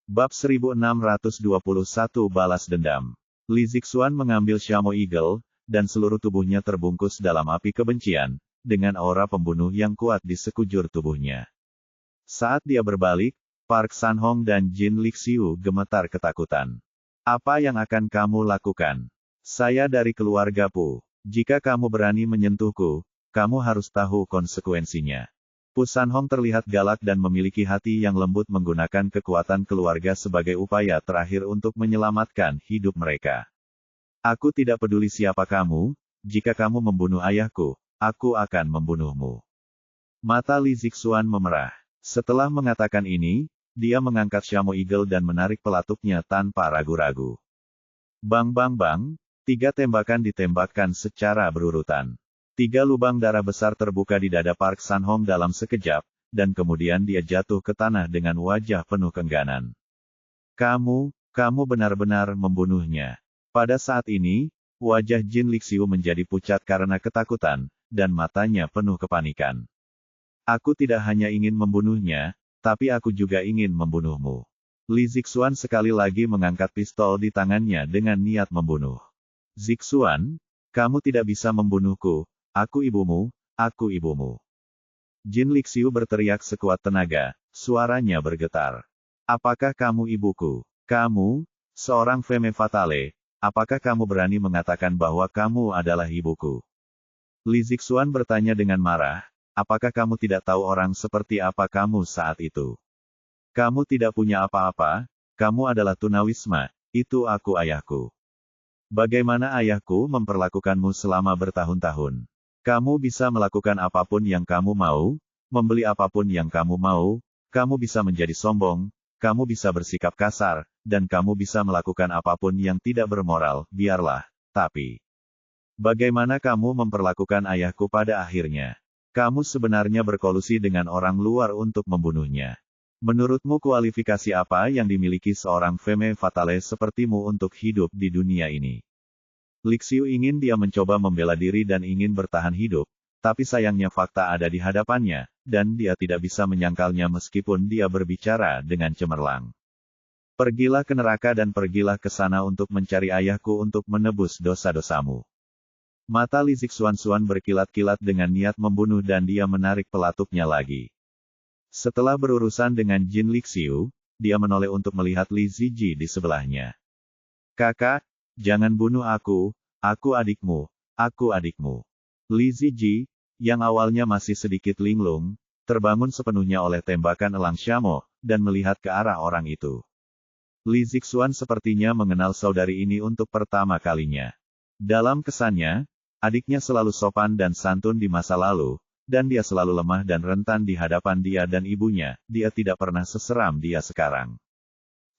Bab 1621 Balas Dendam. Li Zixuan mengambil Shamo Eagle, dan seluruh tubuhnya terbungkus dalam api kebencian, dengan aura pembunuh yang kuat di sekujur tubuhnya. Saat dia berbalik, Park Sanhong dan Jin Lixiu gemetar ketakutan. Apa yang akan kamu lakukan? Saya dari keluarga Pu. Jika kamu berani menyentuhku, kamu harus tahu konsekuensinya. Pu Sanhong terlihat galak dan memiliki hati yang lembut menggunakan kekuatan keluarga sebagai upaya terakhir untuk menyelamatkan hidup mereka. Aku tidak peduli siapa kamu, jika kamu membunuh ayahku, aku akan membunuhmu. Mata Li Zixuan memerah. Setelah mengatakan ini, dia mengangkat Shamo Eagle dan menarik pelatuknya tanpa ragu-ragu. Bang bang bang, 3 tembakan ditembakkan secara berurutan. 3 lubang darah besar terbuka di dada Park Sanhong dalam sekejap, dan kemudian dia jatuh ke tanah dengan wajah penuh keengganan. Kamu benar-benar membunuhnya. Pada saat ini, wajah Jin Lixiu menjadi pucat karena ketakutan, dan matanya penuh kepanikan. Aku tidak hanya ingin membunuhnya, tapi aku juga ingin membunuhmu. Li Zixuan sekali lagi mengangkat pistol di tangannya dengan niat membunuh. Zixuan, kamu tidak bisa membunuhku. Aku ibumu, aku ibumu. Jin Lixiu berteriak sekuat tenaga, suaranya bergetar. Apakah kamu ibuku? Kamu, seorang femme fatale, apakah kamu berani mengatakan bahwa kamu adalah ibuku? Li Zixuan bertanya dengan marah, apakah kamu tidak tahu orang seperti apa kamu saat itu? Kamu tidak punya apa-apa, kamu adalah tunawisma, itu aku ayahku. Bagaimana ayahku memperlakukanmu selama bertahun-tahun? Kamu bisa melakukan apapun yang kamu mau, membeli apapun yang kamu mau, kamu bisa menjadi sombong, kamu bisa bersikap kasar, dan kamu bisa melakukan apapun yang tidak bermoral, biarlah, tapi bagaimana kamu memperlakukan ayahku pada akhirnya? Kamu sebenarnya berkolusi dengan orang luar untuk membunuhnya. Menurutmu kualifikasi apa yang dimiliki seorang femme fatale sepertimu untuk hidup di dunia ini? Lixiu ingin dia mencoba membela diri dan ingin bertahan hidup, tapi sayangnya fakta ada di hadapannya, dan dia tidak bisa menyangkalnya meskipun dia berbicara dengan cemerlang. Pergilah ke neraka dan pergilah ke sana untuk mencari ayahku untuk menebus dosa-dosamu. Mata Li Zixuan berkilat-kilat dengan niat membunuh dan dia menarik pelatuknya lagi. Setelah berurusan dengan Jin Lixiu, dia menoleh untuk melihat Li Ziji di sebelahnya. Kakak, jangan bunuh aku adikmu, aku adikmu. Li Ziji, yang awalnya masih sedikit linglung, terbangun sepenuhnya oleh tembakan elang Shamo, dan melihat ke arah orang itu. Li Zixuan sepertinya mengenal saudari ini untuk pertama kalinya. Dalam kesannya, adiknya selalu sopan dan santun di masa lalu, dan dia selalu lemah dan rentan di hadapan dia dan ibunya, dia tidak pernah seseram dia sekarang.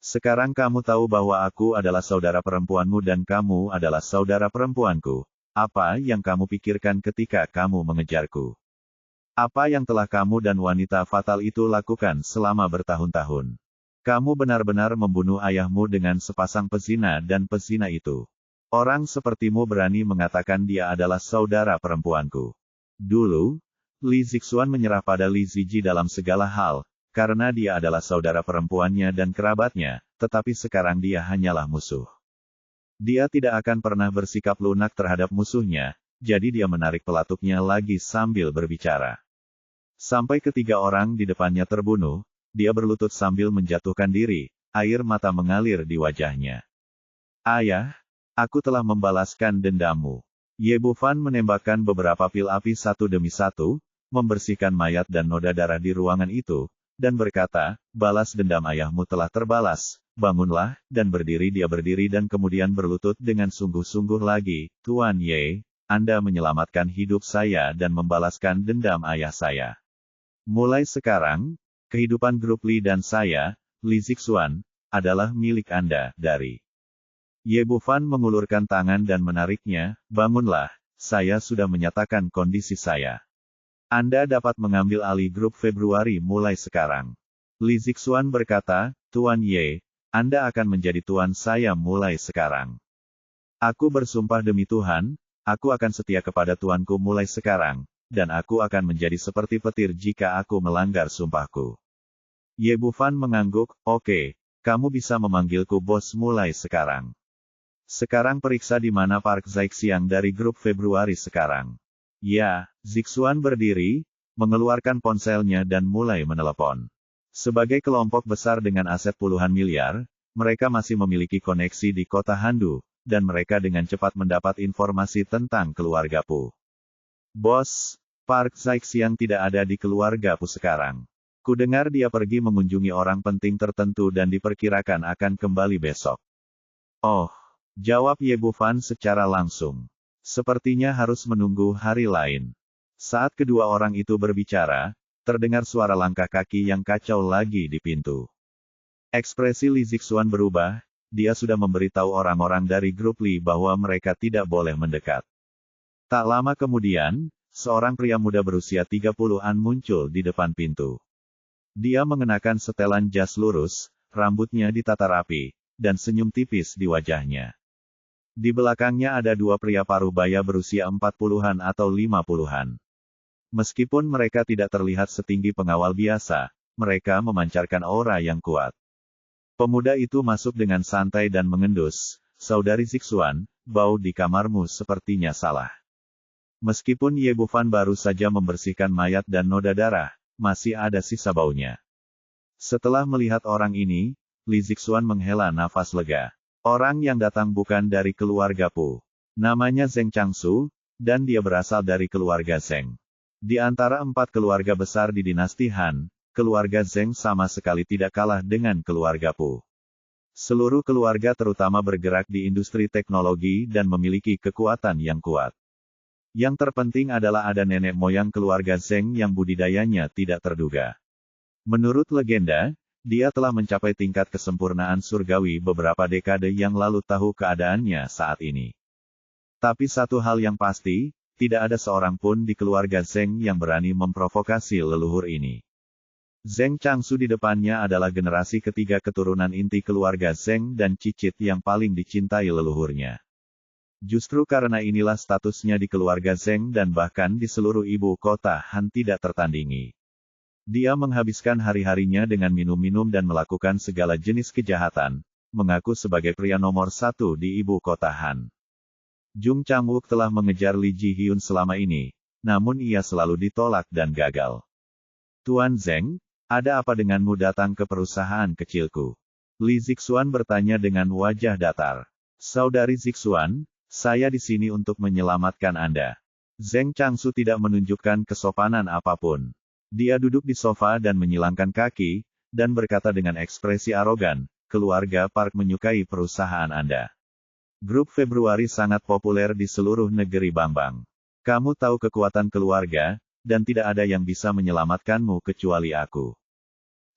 Sekarang kamu tahu bahwa aku adalah saudara perempuanmu dan kamu adalah saudara perempuanku. Apa yang kamu pikirkan ketika kamu mengejarku? Apa yang telah kamu dan wanita fatal itu lakukan selama bertahun-tahun? Kamu benar-benar membunuh ayahmu dengan sepasang pezina dan pezina itu. Orang sepertimu berani mengatakan dia adalah saudara perempuanku. Dulu, Li Zixuan menyerah pada Li Ziji dalam segala hal, karena dia adalah saudara perempuannya dan kerabatnya, tetapi sekarang dia hanyalah musuh. Dia tidak akan pernah bersikap lunak terhadap musuhnya, jadi dia menarik pelatuknya lagi sambil berbicara. Sampai ketiga orang di depannya terbunuh, dia berlutut sambil menjatuhkan diri, air mata mengalir di wajahnya. Ayah, aku telah membalaskan dendammu. Ye Bufan menembakkan beberapa pil api satu demi satu, membersihkan mayat dan noda darah di ruangan itu, dan berkata, balas dendam ayahmu telah terbalas, bangunlah, dan berdiri dia berdiri dan kemudian berlutut dengan sungguh-sungguh lagi, Tuan Ye, Anda menyelamatkan hidup saya dan membalaskan dendam ayah saya. Mulai sekarang, kehidupan grup Li dan saya, Li Zixuan, adalah milik Anda, dari Ye Bufan mengulurkan tangan dan menariknya, bangunlah, saya sudah menyatakan kondisi saya. Anda dapat mengambil alih grup Februari mulai sekarang. Li Zixuan berkata, Tuan Ye, Anda akan menjadi tuan saya mulai sekarang. Aku bersumpah demi Tuhan, aku akan setia kepada tuanku mulai sekarang, dan aku akan menjadi seperti petir jika aku melanggar sumpahku. Ye Bufan mengangguk, oke, kamu bisa memanggilku bos mulai sekarang. Sekarang periksa di mana Park Zaixiang dari grup Februari sekarang. Ya, Zixuan berdiri, mengeluarkan ponselnya dan mulai menelepon. Sebagai kelompok besar dengan aset puluhan miliar, mereka masih memiliki koneksi di kota Handu, dan mereka dengan cepat mendapat informasi tentang keluarga Pu. Bos, Park Zaixiang tidak ada di keluarga Pu sekarang. Kudengar dia pergi mengunjungi orang penting tertentu dan diperkirakan akan kembali besok. Oh, jawab Ye Bufan secara langsung. Sepertinya harus menunggu hari lain. Saat kedua orang itu berbicara, terdengar suara langkah kaki yang kacau lagi di pintu. Ekspresi Li Zixuan berubah, dia sudah memberitahu orang-orang dari grup Li bahwa mereka tidak boleh mendekat. Tak lama kemudian, seorang pria muda berusia 30-an muncul di depan pintu. Dia mengenakan setelan jas lurus, rambutnya ditata rapi, dan senyum tipis di wajahnya. Di belakangnya ada dua pria paruh baya berusia 40-an atau 50-an. Meskipun mereka tidak terlihat setinggi pengawal biasa, mereka memancarkan aura yang kuat. Pemuda itu masuk dengan santai dan mengendus, "Saudari Zixuan, bau di kamarmu sepertinya salah." Meskipun Ye Bufan baru saja membersihkan mayat dan noda darah, masih ada sisa baunya. Setelah melihat orang ini, Li Zixuan menghela nafas lega. Orang yang datang bukan dari keluarga Pu. Namanya Zeng Changsu, dan dia berasal dari keluarga Zeng. Di antara 4 keluarga besar di dinasti Han, keluarga Zeng sama sekali tidak kalah dengan keluarga Pu. Seluruh keluarga terutama bergerak di industri teknologi dan memiliki kekuatan yang kuat. Yang terpenting adalah ada nenek moyang keluarga Zeng yang budidayanya tidak terduga. Menurut legenda, dia telah mencapai tingkat kesempurnaan surgawi beberapa dekade yang lalu tahu keadaannya saat ini. Tapi satu hal yang pasti, tidak ada seorang pun di keluarga Zeng yang berani memprovokasi leluhur ini. Zeng Changsu di depannya adalah generasi ketiga keturunan inti keluarga Zeng dan cicit yang paling dicintai leluhurnya. Justru karena inilah statusnya di keluarga Zeng dan bahkan di seluruh ibu kota Han tidak tertandingi. Dia menghabiskan hari-harinya dengan minum-minum dan melakukan segala jenis kejahatan, mengaku sebagai pria nomor 1 di ibu kota Han. Jung Changwook telah mengejar Li Ji-hyun selama ini, namun ia selalu ditolak dan gagal. "Tuan Zeng, ada apa denganmu datang ke perusahaan kecilku?" Li Zixuan bertanya dengan wajah datar. "Saudari Zixuan, saya di sini untuk menyelamatkan Anda." Zeng Changsu tidak menunjukkan kesopanan apapun. Dia duduk di sofa dan menyilangkan kaki, dan berkata dengan ekspresi arogan, "Keluarga Park menyukai perusahaan Anda. Grup Februari sangat populer di seluruh negeri Bangbang. Kamu tahu kekuatan keluarga, dan tidak ada yang bisa menyelamatkanmu kecuali aku.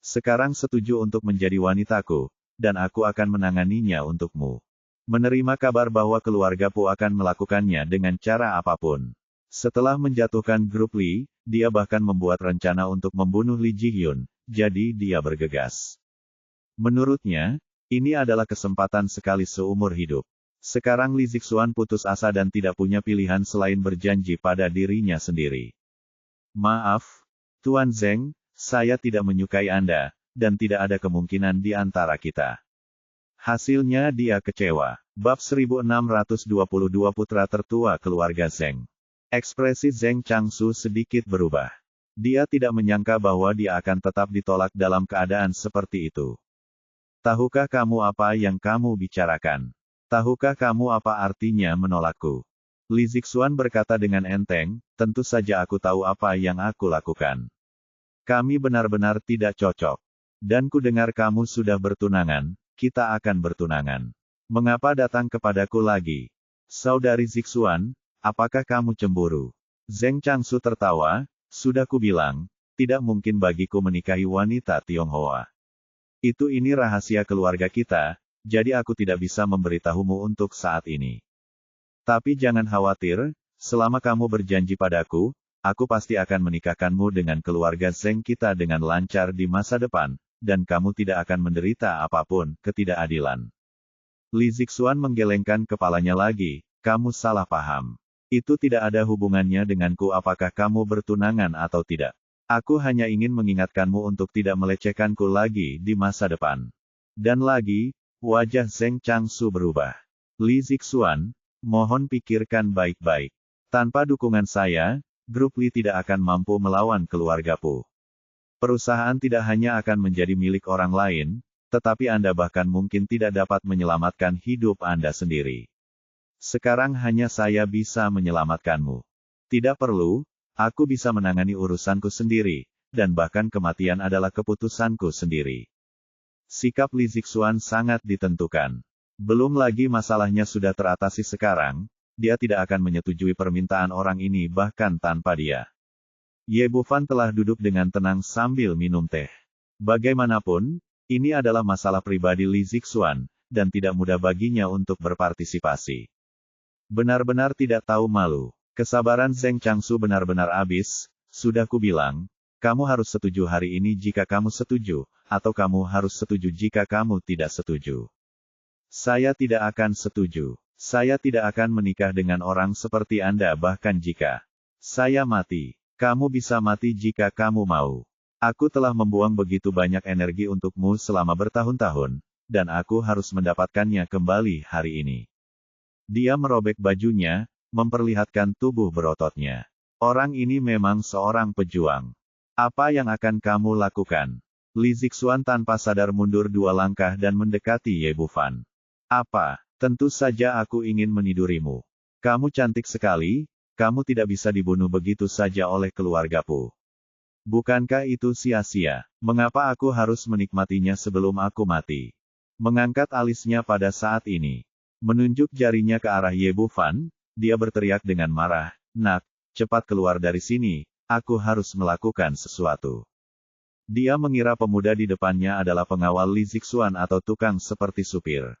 Sekarang setuju untuk menjadi wanitaku, dan aku akan menanganinya untukmu." Menerima kabar bahwa keluarga Pu akan melakukannya dengan cara apapun. Setelah menjatuhkan grup Li, dia bahkan membuat rencana untuk membunuh Li Ji-hyun, jadi dia bergegas. Menurutnya, ini adalah kesempatan sekali seumur hidup. Sekarang Li Zixuan putus asa dan tidak punya pilihan selain berjanji pada dirinya sendiri. "Maaf, Tuan Zeng, saya tidak menyukai Anda, dan tidak ada kemungkinan di antara kita." Hasilnya dia kecewa. Bab 1622 Putra Tertua Keluarga Zeng. Ekspresi Zeng Changsu sedikit berubah. Dia tidak menyangka bahwa dia akan tetap ditolak dalam keadaan seperti itu. "Tahukah kamu apa yang kamu bicarakan? Tahukah kamu apa artinya menolakku?" Li Zixuan berkata dengan enteng, "Tentu saja aku tahu apa yang aku lakukan. Kami benar-benar tidak cocok. Dan ku dengar kamu sudah bertunangan, kita akan bertunangan. Mengapa datang kepadaku lagi? Saudari Zixuan, apakah kamu cemburu?" Zeng Changsu tertawa, "Sudah kubilang, tidak mungkin bagiku menikahi wanita Tionghoa. Ini rahasia keluarga kita, jadi aku tidak bisa memberitahumu untuk saat ini. Tapi jangan khawatir, selama kamu berjanji padaku, aku pasti akan menikahkanmu dengan keluarga Zeng kita dengan lancar di masa depan, dan kamu tidak akan menderita apapun ketidakadilan." Li Zixuan menggelengkan kepalanya lagi, "Kamu salah paham. Itu tidak ada hubungannya denganku apakah kamu bertunangan atau tidak. Aku hanya ingin mengingatkanmu untuk tidak melecehkanku lagi di masa depan." Dan lagi, wajah Zheng Changsu berubah. Li Zixuan, mohon pikirkan baik-baik. Tanpa dukungan saya, grup Li tidak akan mampu melawan keluarga Pu. Perusahaan tidak hanya akan menjadi milik orang lain, tetapi Anda bahkan mungkin tidak dapat menyelamatkan hidup Anda sendiri. Sekarang hanya saya bisa menyelamatkanmu. Tidak perlu, aku bisa menangani urusanku sendiri, dan bahkan kematian adalah keputusanku sendiri. Sikap Li Zixuan sangat ditentukan. Belum lagi masalahnya sudah teratasi sekarang, dia tidak akan menyetujui permintaan orang ini bahkan tanpa dia. Ye Bufan telah duduk dengan tenang sambil minum teh. Bagaimanapun, ini adalah masalah pribadi Li Zixuan, dan tidak mudah baginya untuk berpartisipasi. Benar-benar tidak tahu malu. Kesabaran Zheng Changsu benar-benar habis, sudah kubilang, kamu harus setuju hari ini jika kamu setuju, atau kamu harus setuju jika kamu tidak setuju. Saya tidak akan setuju. Saya tidak akan menikah dengan orang seperti Anda bahkan jika saya mati. Kamu bisa mati jika kamu mau. Aku telah membuang begitu banyak energi untukmu selama bertahun-tahun, dan aku harus mendapatkannya kembali hari ini. Dia merobek bajunya, memperlihatkan tubuh berototnya. Orang ini memang seorang pejuang. Apa yang akan kamu lakukan? Li Zixuan tanpa sadar mundur 2 langkah dan mendekati Ye Bufan. Apa? Tentu saja aku ingin menidurimu. Kamu cantik sekali, kamu tidak bisa dibunuh begitu saja oleh keluarga Pu. Bukankah itu sia-sia? Mengapa aku harus menikmatinya sebelum aku mati? Mengangkat alisnya pada saat ini. Menunjuk jarinya ke arah Ye Bufan, dia berteriak dengan marah, "Nak, cepat keluar dari sini, aku harus melakukan sesuatu." Dia mengira pemuda di depannya adalah pengawal Li Zixuan atau tukang seperti supir.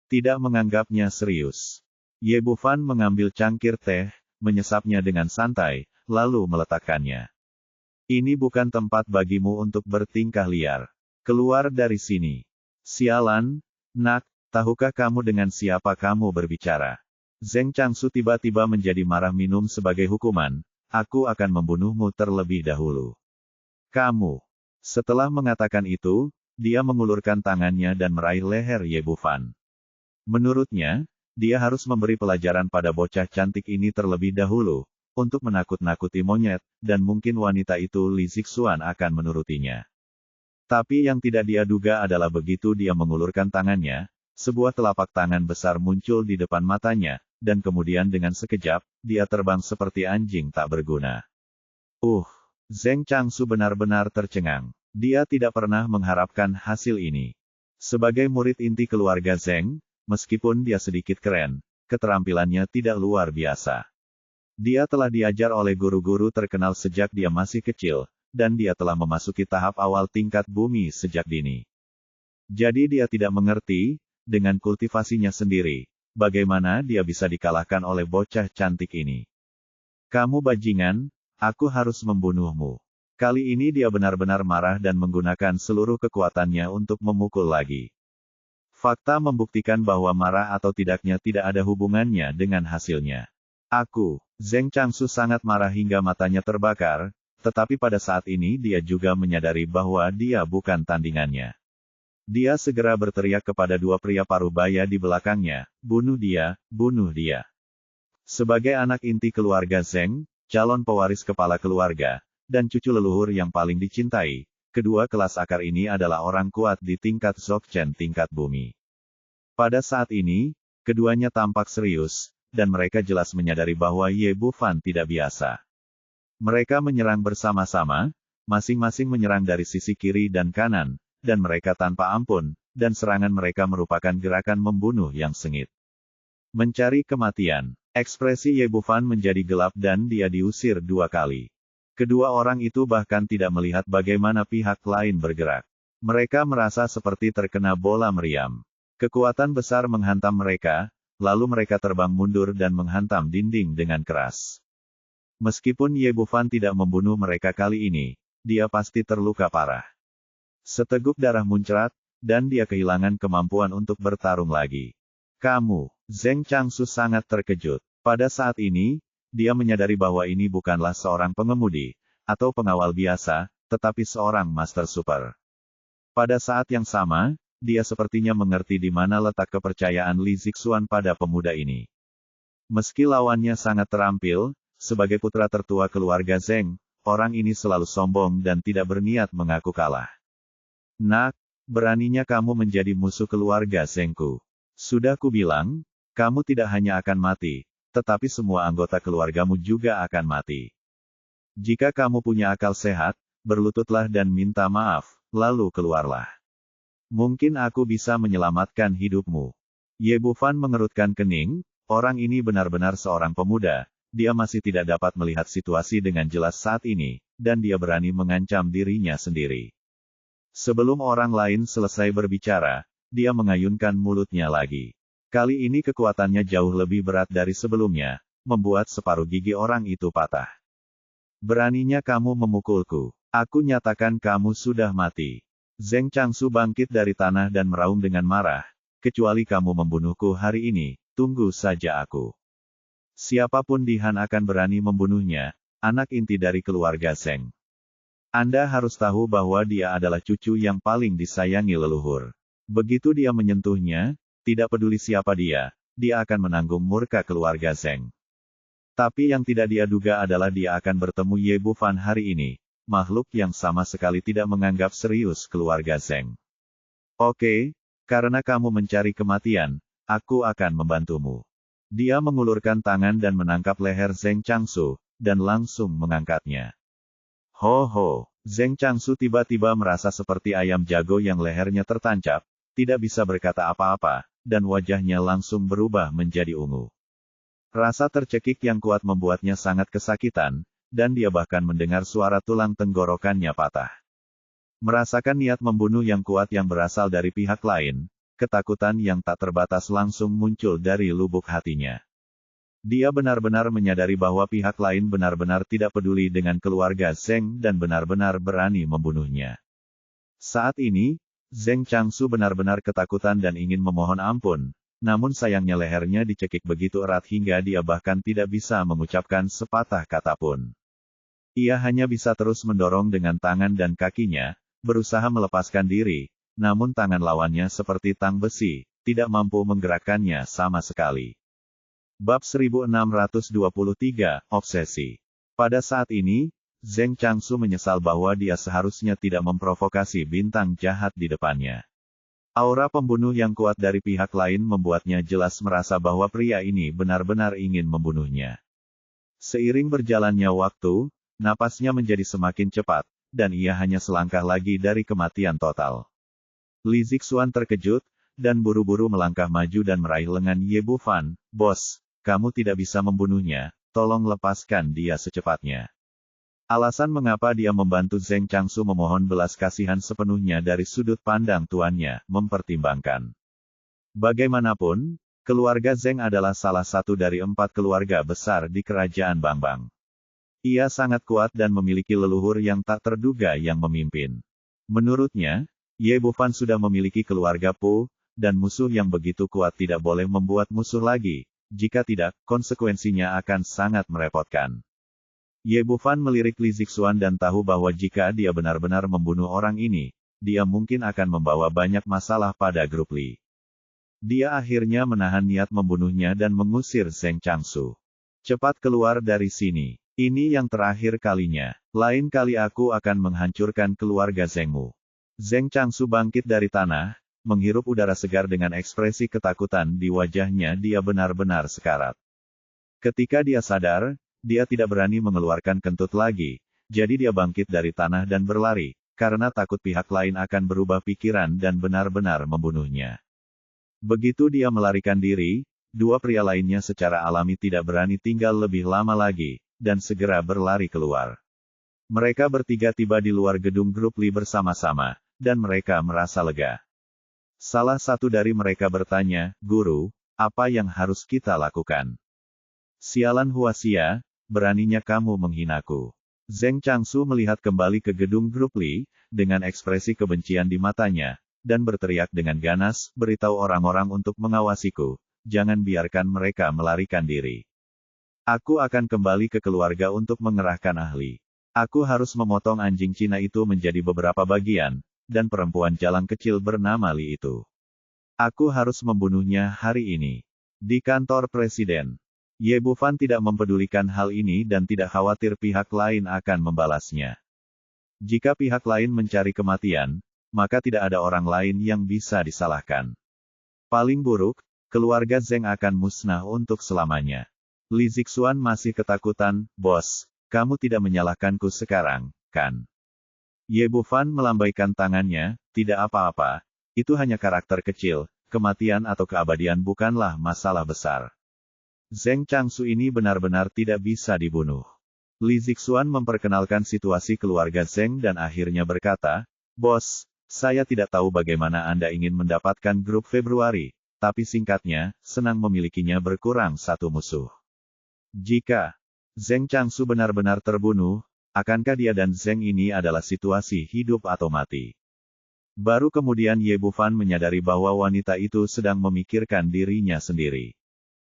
Tidak menganggapnya serius. Ye Bufan mengambil cangkir teh, menyesapnya dengan santai, lalu meletakkannya. Ini bukan tempat bagimu untuk bertingkah liar. Keluar dari sini. Sialan, nak, tahukah kamu dengan siapa kamu berbicara? Zheng Changsu tiba-tiba menjadi marah minum sebagai hukuman, aku akan membunuhmu terlebih dahulu. Kamu. Setelah mengatakan itu, dia mengulurkan tangannya dan meraih leher Ye Bufan. Menurutnya, dia harus memberi pelajaran pada bocah cantik ini terlebih dahulu, untuk menakut-nakuti monyet, dan mungkin wanita itu Li Zixuan akan menurutinya. Tapi yang tidak dia duga adalah begitu dia mengulurkan tangannya, sebuah telapak tangan besar muncul di depan matanya, dan kemudian dengan sekejap, dia terbang seperti anjing tak berguna. Zheng Changsu benar-benar tercengang. Dia tidak pernah mengharapkan hasil ini. Sebagai murid inti keluarga Zheng, meskipun dia sedikit keren, keterampilannya tidak luar biasa. Dia telah diajar oleh guru-guru terkenal sejak dia masih kecil, dan dia telah memasuki tahap awal tingkat bumi sejak dini. Jadi dia tidak mengerti, dengan kultivasinya sendiri, bagaimana dia bisa dikalahkan oleh bocah cantik ini. Kamu bajingan, aku harus membunuhmu. Kali ini dia benar-benar marah dan menggunakan seluruh kekuatannya untuk memukul lagi. Fakta membuktikan bahwa marah atau tidaknya tidak ada hubungannya dengan hasilnya. Zheng Changsu sangat marah hingga matanya terbakar, tetapi pada saat ini dia juga menyadari bahwa dia bukan tandingannya. Dia segera berteriak kepada 2 pria paruh baya di belakangnya, bunuh dia, bunuh dia. Sebagai anak inti keluarga Zheng, calon pewaris kepala keluarga, dan cucu leluhur yang paling dicintai, kedua kelas akar ini adalah orang kuat di tingkat Dzogchen tingkat bumi. Pada saat ini, keduanya tampak serius, dan mereka jelas menyadari bahwa Ye Bufan tidak biasa. Mereka menyerang bersama-sama, masing-masing menyerang dari sisi kiri dan kanan, dan mereka tanpa ampun, dan serangan mereka merupakan gerakan membunuh yang sengit. Mencari kematian. Ekspresi Ye Bufan menjadi gelap dan dia diusir 2 kali. Kedua orang itu bahkan tidak melihat bagaimana pihak lain bergerak. Mereka merasa seperti terkena bola meriam. Kekuatan besar menghantam mereka, lalu mereka terbang mundur dan menghantam dinding dengan keras. Meskipun Ye Bufan tidak membunuh mereka kali ini, dia pasti terluka parah. Seteguk darah muncrat, dan dia kehilangan kemampuan untuk bertarung lagi. Zheng Changsu sangat terkejut. Pada saat ini, dia menyadari bahwa ini bukanlah seorang pengemudi, atau pengawal biasa, tetapi seorang master super. Pada saat yang sama, dia sepertinya mengerti di mana letak kepercayaan Li Zixuan pada pemuda ini. Meski lawannya sangat terampil, sebagai putra tertua keluarga Zheng, orang ini selalu sombong dan tidak berniat mengaku kalah. Nak, beraninya kamu menjadi musuh keluarga Zhengku. Sudah kubilang, kamu tidak hanya akan mati, tetapi semua anggota keluargamu juga akan mati. Jika kamu punya akal sehat, berlututlah dan minta maaf, lalu keluarlah. Mungkin aku bisa menyelamatkan hidupmu. Ye Bufan mengerutkan kening, orang ini benar-benar seorang pemuda, dia masih tidak dapat melihat situasi dengan jelas saat ini, dan dia berani mengancam dirinya sendiri. Sebelum orang lain selesai berbicara, dia mengayunkan mulutnya lagi. Kali ini kekuatannya jauh lebih berat dari sebelumnya, membuat separuh gigi orang itu patah. Beraninya kamu memukulku. Aku nyatakan kamu sudah mati. Zheng Changsu bangkit dari tanah dan meraung dengan marah. Kecuali kamu membunuhku hari ini, tunggu saja aku. Siapapun di Han akan berani membunuhnya, anak inti dari keluarga Zheng. Anda harus tahu bahwa dia adalah cucu yang paling disayangi leluhur. Begitu dia menyentuhnya, tidak peduli siapa dia akan menanggung murka keluarga Zheng. Tapi yang tidak dia duga adalah dia akan bertemu Ye Bufan hari ini, makhluk yang sama sekali tidak menganggap serius keluarga Zheng. Oke, karena kamu mencari kematian, aku akan membantumu. Dia mengulurkan tangan dan menangkap leher Zheng Changsu, dan langsung mengangkatnya. Ho ho, Zheng Changsu tiba-tiba merasa seperti ayam jago yang lehernya tertancap, tidak bisa berkata apa-apa, dan wajahnya langsung berubah menjadi ungu. Rasa tercekik yang kuat membuatnya sangat kesakitan, dan dia bahkan mendengar suara tulang tenggorokannya patah. Merasakan niat membunuh yang kuat yang berasal dari pihak lain, ketakutan yang tak terbatas langsung muncul dari lubuk hatinya. Dia benar-benar menyadari bahwa pihak lain benar-benar tidak peduli dengan keluarga Zheng dan benar-benar berani membunuhnya. Saat ini, Zheng Changsu benar-benar ketakutan dan ingin memohon ampun, namun sayangnya lehernya dicekik begitu erat hingga dia bahkan tidak bisa mengucapkan sepatah kata pun. Ia hanya bisa terus mendorong dengan tangan dan kakinya, berusaha melepaskan diri, namun tangan lawannya seperti tang besi, tidak mampu menggerakkannya sama sekali. Bab 1623, Obsesi. Pada saat ini, Zheng Changsu menyesal bahwa dia seharusnya tidak memprovokasi bintang jahat di depannya. Aura pembunuh yang kuat dari pihak lain membuatnya jelas merasa bahwa pria ini benar-benar ingin membunuhnya. Seiring berjalannya waktu, napasnya menjadi semakin cepat, dan ia hanya selangkah lagi dari kematian total. Li Zixuan terkejut, dan buru-buru melangkah maju dan meraih lengan Ye Bufan. Bos, kamu tidak bisa membunuhnya, tolong lepaskan dia secepatnya. Alasan mengapa dia membantu Zheng Changsu memohon belas kasihan sepenuhnya dari sudut pandang tuannya, mempertimbangkan. Bagaimanapun, keluarga Zheng adalah salah satu dari 4 keluarga besar di kerajaan Bangbang. Ia sangat kuat dan memiliki leluhur yang tak terduga yang memimpin. Menurutnya, Ye Bufan sudah memiliki keluarga Po, dan musuh yang begitu kuat tidak boleh membuat musuh lagi, jika tidak, konsekuensinya akan sangat merepotkan. Ye Bufan melirik Li Zixuan dan tahu bahwa jika dia benar-benar membunuh orang ini, dia mungkin akan membawa banyak masalah pada grup Li. Dia akhirnya menahan niat membunuhnya dan mengusir Zheng Changsu. Cepat keluar dari sini. Ini yang terakhir kalinya. Lain kali aku akan menghancurkan keluarga Zhengmu. Zheng Changsu bangkit dari tanah, menghirup udara segar dengan ekspresi ketakutan di wajahnya. Dia benar-benar sekarat. Ketika dia sadar, dia tidak berani mengeluarkan kentut lagi, jadi dia bangkit dari tanah dan berlari, karena takut pihak lain akan berubah pikiran dan benar-benar membunuhnya. Begitu dia melarikan diri, 2 pria lainnya secara alami tidak berani tinggal lebih lama lagi, dan segera berlari keluar. Mereka bertiga tiba di luar gedung grup Li bersama-sama, dan mereka merasa lega. Salah satu dari mereka bertanya, Guru, apa yang harus kita lakukan? Sialan Huaxia, beraninya kamu menghinaku. Zheng Changsu melihat kembali ke gedung grup Li, dengan ekspresi kebencian di matanya, dan berteriak dengan ganas, beritahu orang-orang untuk mengawasiku, jangan biarkan mereka melarikan diri. Aku akan kembali ke keluarga untuk mengerahkan ahli. Aku harus memotong anjing Cina itu menjadi beberapa bagian, dan perempuan jalang kecil bernama Li itu. Aku harus membunuhnya hari ini. Di kantor presiden. Ye Bufan tidak mempedulikan hal ini dan tidak khawatir pihak lain akan membalasnya. Jika pihak lain mencari kematian, maka tidak ada orang lain yang bisa disalahkan. Paling buruk, keluarga Zeng akan musnah untuk selamanya. Li Zixuan masih ketakutan, "Bos, kamu tidak menyalahkanku sekarang, kan?" Ye Bufan melambaikan tangannya, "Tidak apa-apa, itu hanya karakter kecil, kematian atau keabadian bukanlah masalah besar. Zeng Changsu ini benar-benar tidak bisa dibunuh." Li Zixuan memperkenalkan situasi keluarga Zeng dan akhirnya berkata, "Bos, saya tidak tahu bagaimana Anda ingin mendapatkan grup Februari, tapi singkatnya, senang memilikinya berkurang satu musuh. Jika Zeng Changsu benar-benar terbunuh, akankah dia dan Zeng ini adalah situasi hidup atau mati?" Baru kemudian Ye Bufan menyadari bahwa wanita itu sedang memikirkan dirinya sendiri.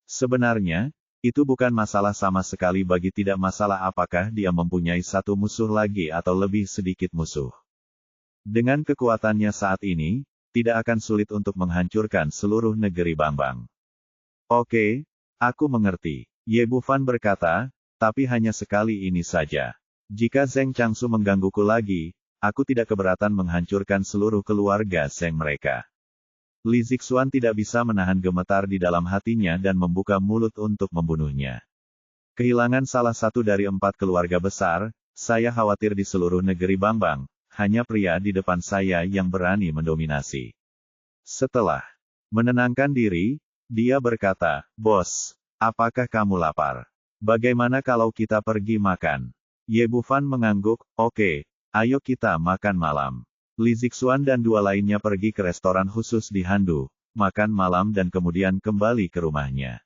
Sebenarnya, itu bukan masalah sama sekali bagi tidak masalah apakah dia mempunyai satu musuh lagi atau lebih sedikit musuh. Dengan kekuatannya saat ini, tidak akan sulit untuk menghancurkan seluruh negeri Bangbang. "Oke, aku mengerti," Ye Bufan berkata, "tapi hanya sekali ini saja. Jika Zeng Changsu menggangguku lagi, aku tidak keberatan menghancurkan seluruh keluarga Zeng mereka." Li Zixuan tidak bisa menahan gemetar di dalam hatinya dan membuka mulut untuk membunuhnya. "Kehilangan salah satu dari 4 keluarga besar, saya khawatir di seluruh negeri Bangbang, hanya pria di depan saya yang berani mendominasi." Setelah menenangkan diri, dia berkata, "Bos, apakah kamu lapar? Bagaimana kalau kita pergi makan?" Ye Bufan mengangguk, "Oke, ayo kita makan malam." Li Zixuan dan 2 lainnya pergi ke restoran khusus di Handu, makan malam dan kemudian kembali ke rumahnya.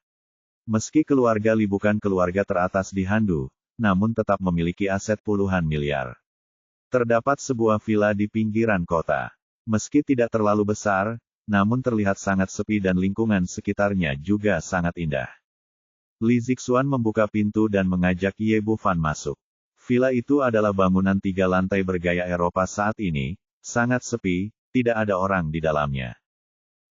Meski keluarga Li bukan keluarga teratas di Handu, namun tetap memiliki aset puluhan miliar. Terdapat sebuah villa di pinggiran kota. Meski tidak terlalu besar, namun terlihat sangat sepi dan lingkungan sekitarnya juga sangat indah. Li Zixuan membuka pintu dan mengajak Ye Bufan masuk. Villa itu adalah bangunan 3 lantai bergaya Eropa saat ini, sangat sepi, tidak ada orang di dalamnya.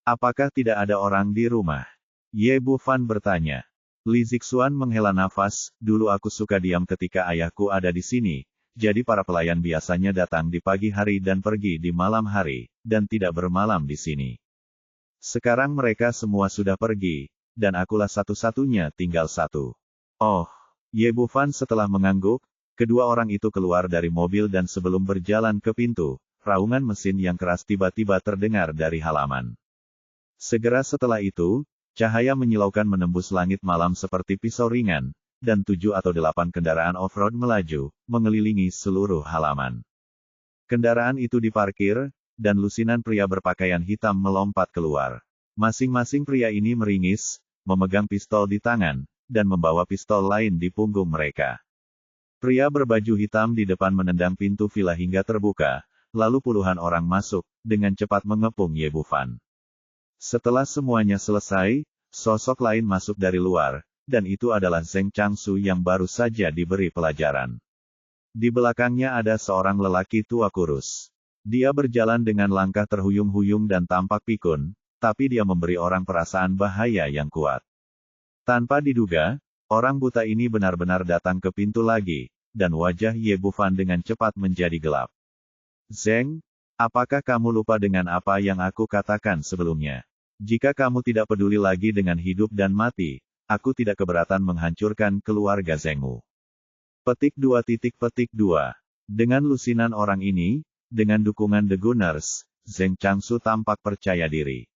"Apakah tidak ada orang di rumah?" Ye Bufan bertanya. Li Zixuan menghela nafas, "Dulu aku suka diam ketika ayahku ada di sini, jadi para pelayan biasanya datang di pagi hari dan pergi di malam hari, dan tidak bermalam di sini. Sekarang mereka semua sudah pergi, dan akulah satu-satunya tinggal satu." "Oh." Ye Bufan setelah mengangguk, kedua orang itu keluar dari mobil dan sebelum berjalan ke pintu, raungan mesin yang keras tiba-tiba terdengar dari halaman. Segera setelah itu, cahaya menyilaukan menembus langit malam seperti pisau ringan, dan 7 atau 8 kendaraan off-road melaju, mengelilingi seluruh halaman. Kendaraan itu diparkir, dan lusinan pria berpakaian hitam melompat keluar. Masing-masing pria ini meringis, memegang pistol di tangan, dan membawa pistol lain di punggung mereka. Pria berbaju hitam di depan menendang pintu villa hingga terbuka, lalu puluhan orang masuk, dengan cepat mengepung Ye Bufan. Setelah semuanya selesai, sosok lain masuk dari luar, dan itu adalah Zeng Changsu yang baru saja diberi pelajaran. Di belakangnya ada seorang lelaki tua kurus. Dia berjalan dengan langkah terhuyung-huyung dan tampak pikun, tapi dia memberi orang perasaan bahaya yang kuat. Tanpa diduga, orang buta ini benar-benar datang ke pintu lagi, dan wajah Ye Bufan dengan cepat menjadi gelap. "Zeng, apakah kamu lupa dengan apa yang aku katakan sebelumnya? Jika kamu tidak peduli lagi dengan hidup dan mati, aku tidak keberatan menghancurkan keluarga Zengmu." Petik 2. Dengan lusinan orang ini, dengan dukungan The Gunners, Zeng Changsu tampak percaya diri.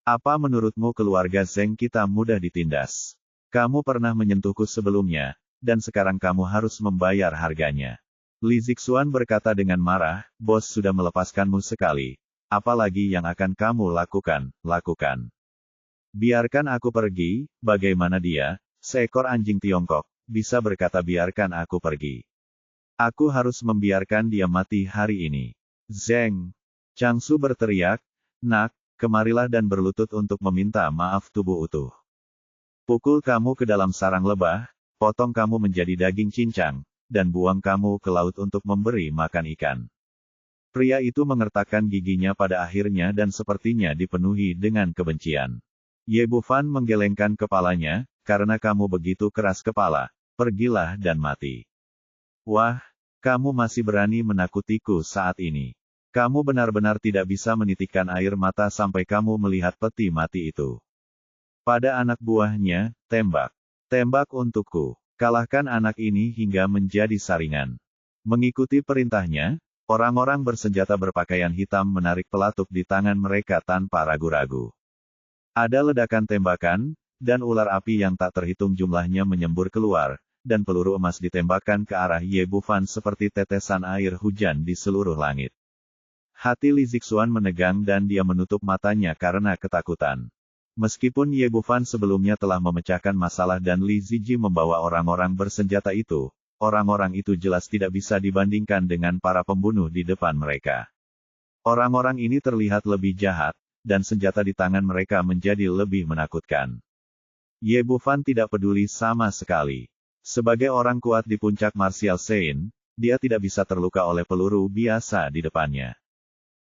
"Apa menurutmu keluarga Zeng kita mudah ditindas? Kamu pernah menyentuhku sebelumnya, dan sekarang kamu harus membayar harganya." Li Zixuan berkata dengan marah, "Bos sudah melepaskanmu sekali. Apalagi yang akan kamu lakukan, lakukan. Biarkan aku pergi." Bagaimana dia, seekor anjing Tiongkok, bisa berkata biarkan aku pergi? Aku harus membiarkan dia mati hari ini. "Zeng!" Changsu berteriak, "Nak, kemarilah dan berlutut untuk meminta maaf tubuh utuh. Pukul kamu ke dalam sarang lebah, potong kamu menjadi daging cincang, dan buang kamu ke laut untuk memberi makan ikan." Pria itu mengertakkan giginya pada akhirnya dan sepertinya dipenuhi dengan kebencian. Ye Bufan menggelengkan kepalanya, karena kamu begitu keras kepala, pergilah dan mati. Wah, kamu masih berani menakutiku saat ini. Kamu benar-benar tidak bisa menitikkan air mata sampai kamu melihat peti mati itu. Pada anak buahnya, tembak. Tembak untukku. Kalahkan anak ini hingga menjadi saringan. Mengikuti perintahnya, orang-orang bersenjata berpakaian hitam menarik pelatuk di tangan mereka tanpa ragu-ragu. Ada ledakan tembakan, dan ular api yang tak terhitung jumlahnya menyembur keluar, dan peluru emas ditembakkan ke arah Ye Bufan seperti tetesan air hujan di seluruh langit. Hati Li Zixuan menegang dan dia menutup matanya karena ketakutan. Meskipun Ye Bufan sebelumnya telah memecahkan masalah dan Li Ziji membawa orang-orang bersenjata itu, orang-orang itu jelas tidak bisa dibandingkan dengan para pembunuh di depan mereka. Orang-orang ini terlihat lebih jahat, dan senjata di tangan mereka menjadi lebih menakutkan. Ye Bufan tidak peduli sama sekali. Sebagai orang kuat di puncak martial Sein, dia tidak bisa terluka oleh peluru biasa di depannya.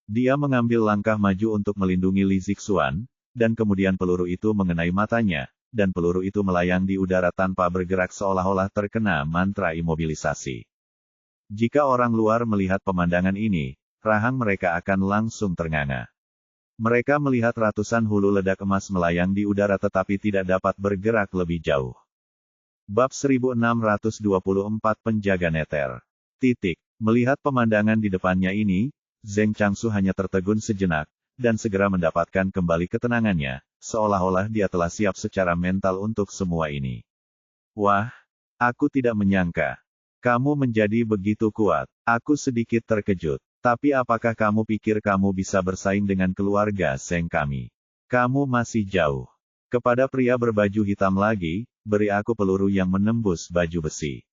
Dia mengambil langkah maju untuk melindungi Li Zixuan, dan kemudian peluru itu mengenai matanya, dan peluru itu melayang di udara tanpa bergerak seolah-olah terkena mantra imobilisasi. Jika orang luar melihat pemandangan ini, rahang mereka akan langsung ternganga. Mereka melihat ratusan hulu ledak emas melayang di udara tetapi tidak dapat bergerak lebih jauh. Bab 1624 Penjaga Neter. Melihat pemandangan di depannya ini, Zheng Changsu hanya tertegun sejenak, dan segera mendapatkan kembali ketenangannya, seolah-olah dia telah siap secara mental untuk semua ini. Wah, aku tidak menyangka. Kamu menjadi begitu kuat. Aku sedikit terkejut. Tapi apakah kamu pikir kamu bisa bersaing dengan keluarga Zheng kami? Kamu masih jauh. Kepada pria berbaju hitam lagi, beri aku peluru yang menembus baju besi.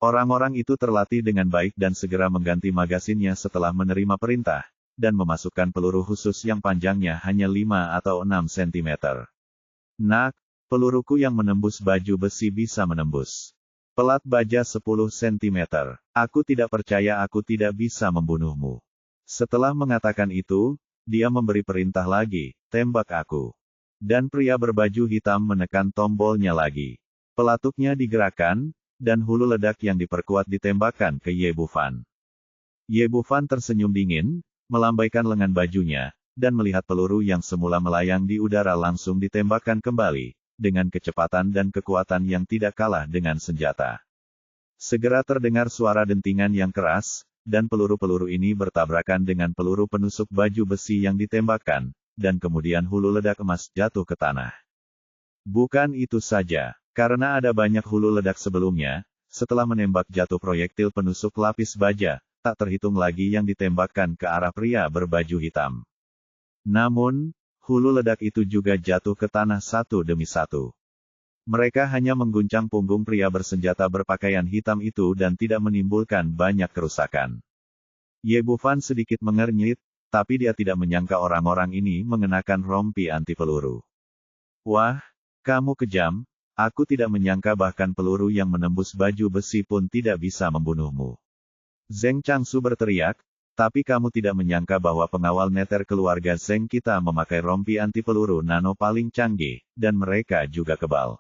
Orang-orang itu terlatih dengan baik dan segera mengganti magasinnya setelah menerima perintah, dan memasukkan peluru khusus yang panjangnya hanya 5 atau 6 cm. Nak, peluruku yang menembus baju besi bisa menembus pelat baja 10 cm. Aku tidak percaya aku tidak bisa membunuhmu. Setelah mengatakan itu, dia memberi perintah lagi, tembak aku. Dan pria berbaju hitam menekan tombolnya lagi. Pelatuknya digerakkan, dan hulu ledak yang diperkuat ditembakkan ke Ye Bufan. Ye Bufan tersenyum dingin, melambaikan lengan bajunya, dan melihat peluru yang semula melayang di udara langsung ditembakkan kembali, dengan kecepatan dan kekuatan yang tidak kalah dengan senjata. Segera terdengar suara dentingan yang keras, dan peluru-peluru ini bertabrakan dengan peluru penusuk baju besi yang ditembakkan, dan kemudian hulu ledak emas jatuh ke tanah. Bukan itu saja, karena ada banyak hulu ledak sebelumnya, setelah menembak jatuh proyektil penusuk lapis baja, tak terhitung lagi yang ditembakkan ke arah pria berbaju hitam. Namun, hulu ledak itu juga jatuh ke tanah satu demi satu. Mereka hanya mengguncang punggung pria bersenjata berpakaian hitam itu dan tidak menimbulkan banyak kerusakan. Ye Bufan sedikit mengernyit, tapi dia tidak menyangka orang-orang ini mengenakan rompi anti peluru. Wah, kamu kejam, aku tidak menyangka bahkan peluru yang menembus baju besi pun tidak bisa membunuhmu. Zheng Changsu berteriak, tapi kamu tidak menyangka bahwa pengawal neter keluarga Zheng kita memakai rompi anti peluru nano paling canggih, dan mereka juga kebal.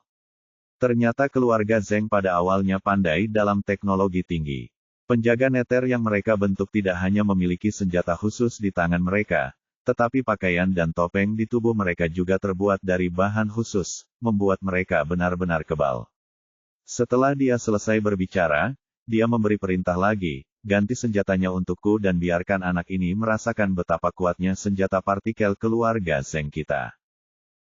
Ternyata keluarga Zheng pada awalnya pandai dalam teknologi tinggi. Penjaga neter yang mereka bentuk tidak hanya memiliki senjata khusus di tangan mereka, tetapi pakaian dan topeng di tubuh mereka juga terbuat dari bahan khusus, membuat mereka benar-benar kebal. Setelah dia selesai berbicara, dia memberi perintah lagi, ganti senjatanya untukku dan biarkan anak ini merasakan betapa kuatnya senjata partikel keluarga Zheng kita.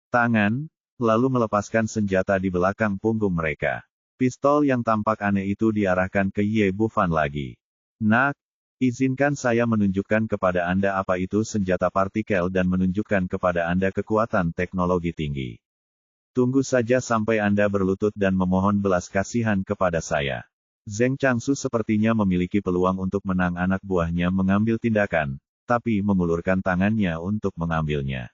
Tangan, lalu melepaskan senjata di belakang punggung mereka. Pistol yang tampak aneh itu diarahkan ke Ye Bufan lagi. Nak, izinkan saya menunjukkan kepada Anda apa itu senjata partikel dan menunjukkan kepada Anda kekuatan teknologi tinggi. Tunggu saja sampai Anda berlutut dan memohon belas kasihan kepada saya. Zheng Changsu sepertinya memiliki peluang untuk menang anak buahnya mengambil tindakan, tapi mengulurkan tangannya untuk mengambilnya.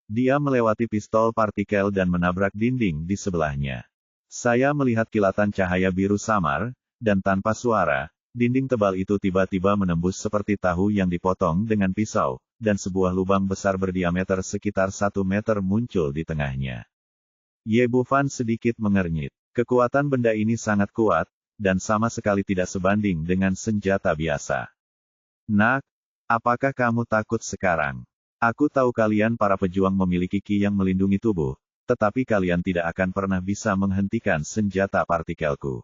Dia melewati pistol partikel dan menabrak dinding di sebelahnya. Saya melihat kilatan cahaya biru samar, dan tanpa suara, Dinding tebal itu tiba-tiba menembus seperti tahu yang dipotong dengan pisau, dan sebuah lubang besar berdiameter sekitar 1 meter muncul di tengahnya. Ye Bufan sedikit mengernyit. Kekuatan benda ini sangat kuat, dan sama sekali tidak sebanding dengan senjata biasa. Nak, apakah kamu takut sekarang? Aku tahu kalian para pejuang memiliki ki yang melindungi tubuh, tetapi kalian tidak akan pernah bisa menghentikan senjata partikelku.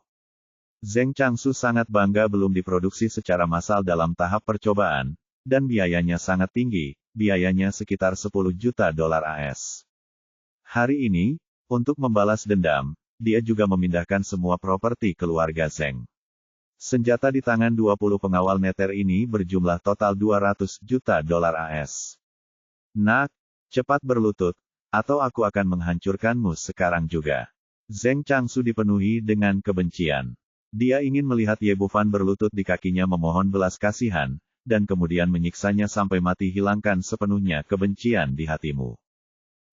Zheng Changsu sangat bangga belum diproduksi secara massal dalam tahap percobaan, dan biayanya sangat tinggi, biayanya sekitar 10 juta dolar AS. Hari ini, untuk membalas dendam, dia juga memindahkan semua properti keluarga Zheng. Senjata di tangan 20 pengawal neter ini berjumlah total 200 juta dolar AS. Nak, cepat berlutut, atau aku akan menghancurkanmu sekarang juga. Zheng Changsu dipenuhi dengan kebencian. Dia ingin melihat Ye Bufan berlutut di kakinya memohon belas kasihan, dan kemudian menyiksanya sampai mati. Hilangkan sepenuhnya kebencian di hatimu.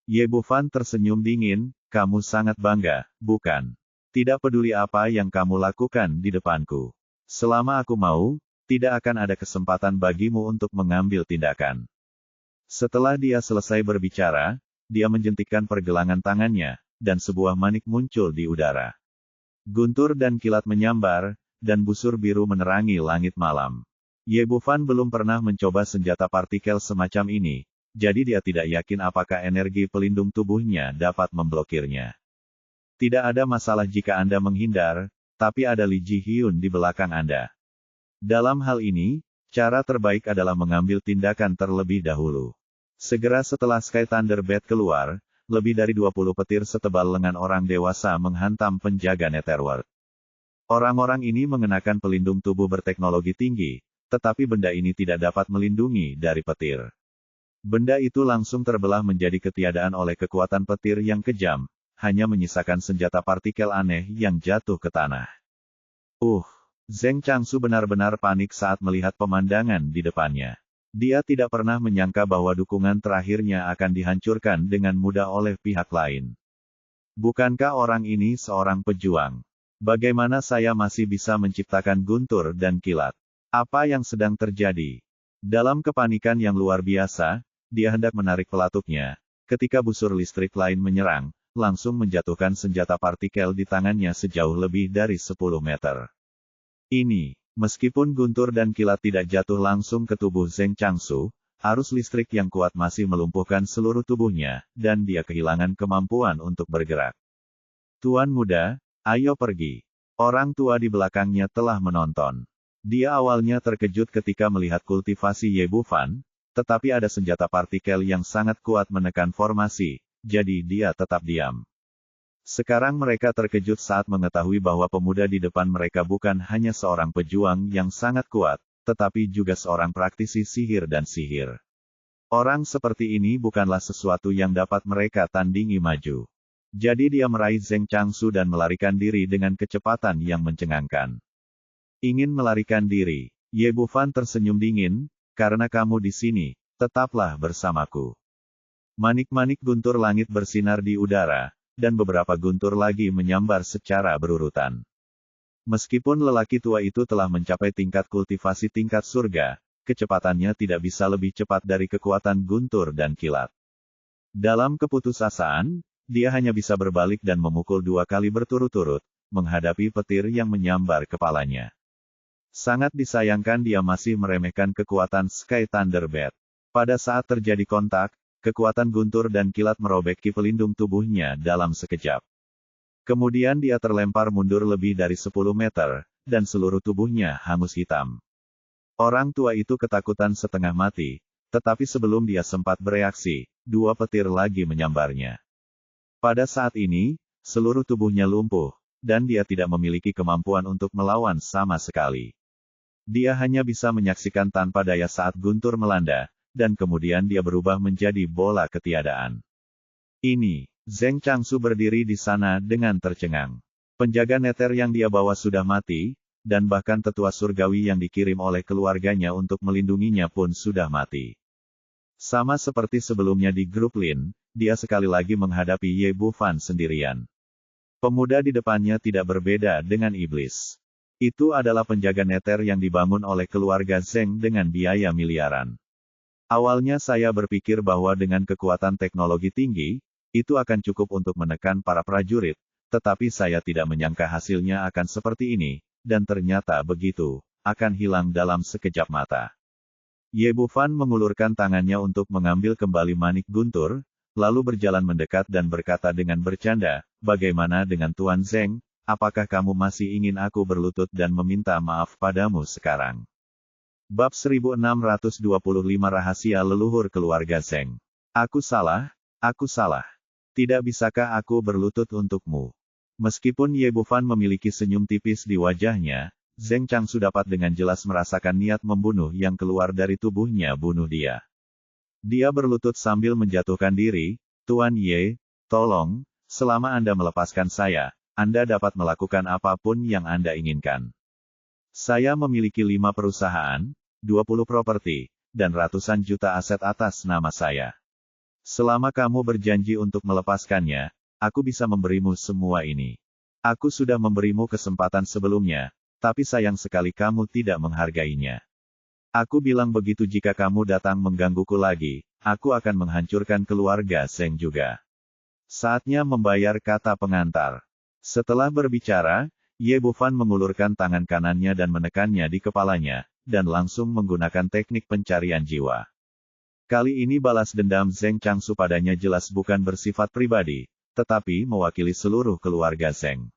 Ye Bufan tersenyum dingin, kamu sangat bangga, bukan? Tidak peduli apa yang kamu lakukan di depanku. Selama aku mau, tidak akan ada kesempatan bagimu untuk mengambil tindakan. Setelah dia selesai berbicara, dia menjentikkan pergelangan tangannya, dan sebuah manik muncul di udara. Guntur dan kilat menyambar, dan busur biru menerangi langit malam. Ye Bufan belum pernah mencoba senjata partikel semacam ini, jadi dia tidak yakin apakah energi pelindung tubuhnya dapat memblokirnya. Tidak ada masalah jika Anda menghindar, tapi ada Li Ji-hyun di belakang Anda. Dalam hal ini, cara terbaik adalah mengambil tindakan terlebih dahulu. Segera setelah Sky Thunder Bat keluar, lebih dari 20 petir setebal lengan orang dewasa menghantam penjaga Netherworld. Orang-orang ini mengenakan pelindung tubuh berteknologi tinggi, tetapi benda ini tidak dapat melindungi dari petir. Benda itu langsung terbelah menjadi ketiadaan oleh kekuatan petir yang kejam, hanya menyisakan senjata partikel aneh yang jatuh ke tanah. Zheng Changsu benar-benar panik saat melihat pemandangan di depannya. Dia tidak pernah menyangka bahwa dukungan terakhirnya akan dihancurkan dengan mudah oleh pihak lain. Bukankah orang ini seorang pejuang? Bagaimana saya masih bisa menciptakan guntur dan kilat? Apa yang sedang terjadi? Dalam kepanikan yang luar biasa, dia hendak menarik pelatuknya, ketika busur listrik lain menyerang, langsung menjatuhkan senjata partikel di tangannya sejauh lebih dari 10 meter. Meskipun guntur dan kilat tidak jatuh langsung ke tubuh Zheng Changsu, arus listrik yang kuat masih melumpuhkan seluruh tubuhnya, dan dia kehilangan kemampuan untuk bergerak. Tuan muda, ayo pergi. Orang tua di belakangnya telah menonton. Dia awalnya terkejut ketika melihat kultivasi Ye Bufan, tetapi ada senjata partikel yang sangat kuat menekan formasi, jadi dia tetap diam. Sekarang mereka terkejut saat mengetahui bahwa pemuda di depan mereka bukan hanya seorang pejuang yang sangat kuat, tetapi juga seorang praktisi sihir dan sihir. Orang seperti ini bukanlah sesuatu yang dapat mereka tandingi maju. Jadi dia meraih Zheng Changsu dan melarikan diri dengan kecepatan yang mencengangkan. Ingin melarikan diri, Ye Bufan tersenyum dingin, karena kamu di sini, tetaplah bersamaku. Manik-manik guntur langit bersinar di udara, dan beberapa guntur lagi menyambar secara berurutan. Meskipun lelaki tua itu telah mencapai tingkat kultivasi tingkat surga, kecepatannya tidak bisa lebih cepat dari kekuatan guntur dan kilat. Dalam keputusasaan, dia hanya bisa berbalik dan memukul 2 kali berturut-turut, menghadapi petir yang menyambar kepalanya. Sangat disayangkan dia masih meremehkan kekuatan Sky Thunder Bat. Pada saat terjadi kontak, kekuatan guntur dan kilat merobek ki pelindung tubuhnya dalam sekejap. Kemudian dia terlempar mundur lebih dari 10 meter, dan seluruh tubuhnya hangus hitam. Orang tua itu ketakutan setengah mati, tetapi sebelum dia sempat bereaksi, 2 petir lagi menyambarnya. Pada saat ini, seluruh tubuhnya lumpuh, dan dia tidak memiliki kemampuan untuk melawan sama sekali. Dia hanya bisa menyaksikan tanpa daya saat guntur melanda, dan kemudian dia berubah menjadi bola ketiadaan. Zheng Changsu berdiri di sana dengan tercengang. Penjaga neter yang dia bawa sudah mati, dan bahkan tetua surgawi yang dikirim oleh keluarganya untuk melindunginya pun sudah mati. Sama seperti sebelumnya di grup Lin, dia sekali lagi menghadapi Ye Bufan sendirian. Pemuda di depannya tidak berbeda dengan iblis. Itu adalah penjaga neter yang dibangun oleh keluarga Zheng dengan biaya miliaran. Awalnya saya berpikir bahwa dengan kekuatan teknologi tinggi, itu akan cukup untuk menekan para prajurit, tetapi saya tidak menyangka hasilnya akan seperti ini, dan ternyata begitu, akan hilang dalam sekejap mata. Ye Bufan mengulurkan tangannya untuk mengambil kembali manik guntur, lalu berjalan mendekat dan berkata dengan bercanda, "Bagaimana dengan Tuan Zheng, apakah kamu masih ingin aku berlutut dan meminta maaf padamu sekarang?" Bab 1625 Rahasia Leluhur Keluarga Zheng. Aku salah. Tidak bisakah aku berlutut untukmu? Meskipun Ye Bufan memiliki senyum tipis di wajahnya, Zheng Changsu dapat dengan jelas merasakan niat membunuh yang keluar dari tubuhnya bunuh dia. Dia berlutut sambil menjatuhkan diri, "Tuan Ye, tolong, selama Anda melepaskan saya, Anda dapat melakukan apapun yang Anda inginkan. Saya memiliki 5 perusahaan, 20 properti, dan ratusan juta aset atas nama saya. Selama kamu berjanji untuk melepaskannya, aku bisa memberimu semua ini. Aku sudah memberimu kesempatan sebelumnya, tapi sayang sekali kamu tidak menghargainya. Aku bilang begitu jika kamu datang menggangguku lagi, aku akan menghancurkan keluarga Zheng juga. Saatnya membayar," kata pengantar. Setelah berbicara, Ye Bufan mengulurkan tangan kanannya dan menekannya di kepalanya, dan langsung menggunakan teknik pencarian jiwa. Kali ini balas dendam Zheng Changsu padanya jelas bukan bersifat pribadi, tetapi mewakili seluruh keluarga Zheng.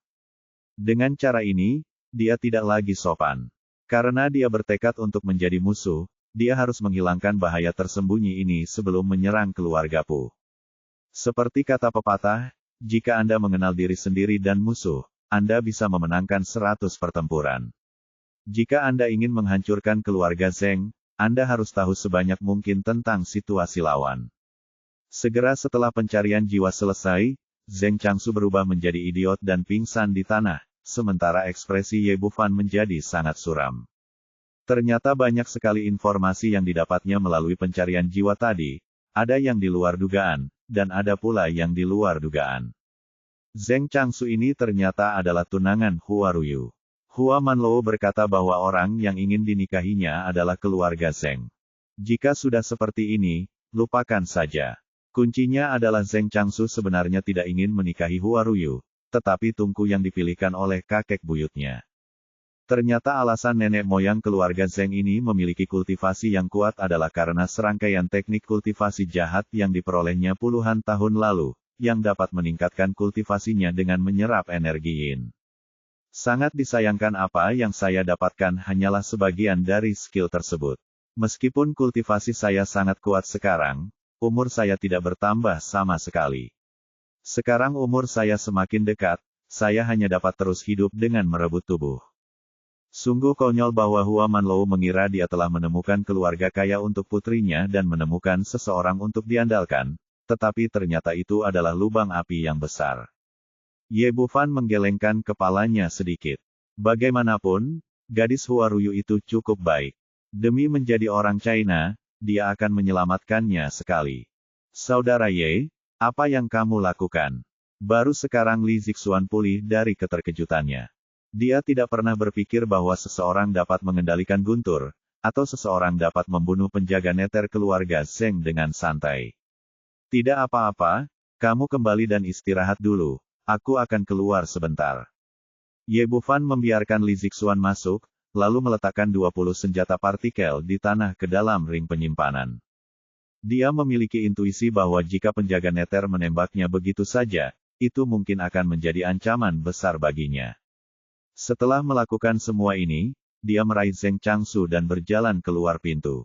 Dengan cara ini, dia tidak lagi sopan. Karena dia bertekad untuk menjadi musuh, dia harus menghilangkan bahaya tersembunyi ini sebelum menyerang keluarga Pu. Seperti kata pepatah, jika Anda mengenal diri sendiri dan musuh, Anda bisa memenangkan 100 pertempuran. Jika Anda ingin menghancurkan keluarga Zheng, Anda harus tahu sebanyak mungkin tentang situasi lawan. Segera setelah pencarian jiwa selesai, Zheng Changsu berubah menjadi idiot dan pingsan di tanah, sementara ekspresi Ye Bufan menjadi sangat suram. Ternyata banyak sekali informasi yang didapatnya melalui pencarian jiwa tadi, ada yang di luar dugaan, dan ada pula yang di luar dugaan. Zheng Changsu ini ternyata adalah tunangan Hua Ruyu. Hua Manlou berkata bahwa orang yang ingin dinikahinya adalah keluarga Zheng. Jika sudah seperti ini, lupakan saja. Kuncinya adalah Zheng Changsu sebenarnya tidak ingin menikahi Hua Ruyu, tetapi Tungku yang dipilihkan oleh kakek buyutnya. Ternyata alasan nenek moyang keluarga Zheng ini memiliki kultivasi yang kuat adalah karena serangkaian teknik kultivasi jahat yang diperolehnya puluhan tahun lalu, yang dapat meningkatkan kultivasinya dengan menyerap energi yin. Sangat disayangkan apa yang saya dapatkan hanyalah sebagian dari skill tersebut. Meskipun kultivasi saya sangat kuat sekarang, umur saya tidak bertambah sama sekali. Sekarang umur saya semakin dekat, saya hanya dapat terus hidup dengan merebut tubuh. Sungguh konyol bahwa Hua Manlou mengira dia telah menemukan keluarga kaya untuk putrinya dan menemukan seseorang untuk diandalkan, tetapi ternyata itu adalah lubang api yang besar. Ye Bufan menggelengkan kepalanya sedikit. Bagaimanapun, gadis Hua Ruyu itu cukup baik. Demi menjadi orang China, dia akan menyelamatkannya sekali. "Saudara Ye, apa yang kamu lakukan?" Baru sekarang Li Zixuan pulih dari keterkejutannya. Dia tidak pernah berpikir bahwa seseorang dapat mengendalikan guntur, atau seseorang dapat membunuh penjaga neter keluarga Zheng dengan santai. "Tidak apa-apa, kamu kembali dan istirahat dulu, aku akan keluar sebentar." Ye Bufan membiarkan Li Zixuan masuk, lalu meletakkan 20 senjata partikel di tanah ke dalam ring penyimpanan. Dia memiliki intuisi bahwa jika penjaga neter menembaknya begitu saja, itu mungkin akan menjadi ancaman besar baginya. Setelah melakukan semua ini, dia meraih Zheng Changsu dan berjalan keluar pintu.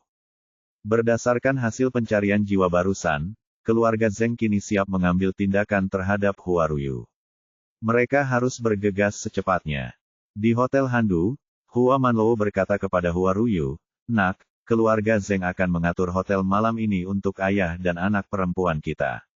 Berdasarkan hasil pencarian jiwa barusan, keluarga Zheng kini siap mengambil tindakan terhadap Hua Ruyu. Mereka harus bergegas secepatnya. Di Hotel Handu, Hua Manlou berkata kepada Hua Ruyu, "Nak, keluarga Zheng akan mengatur hotel malam ini untuk ayah dan anak perempuan kita.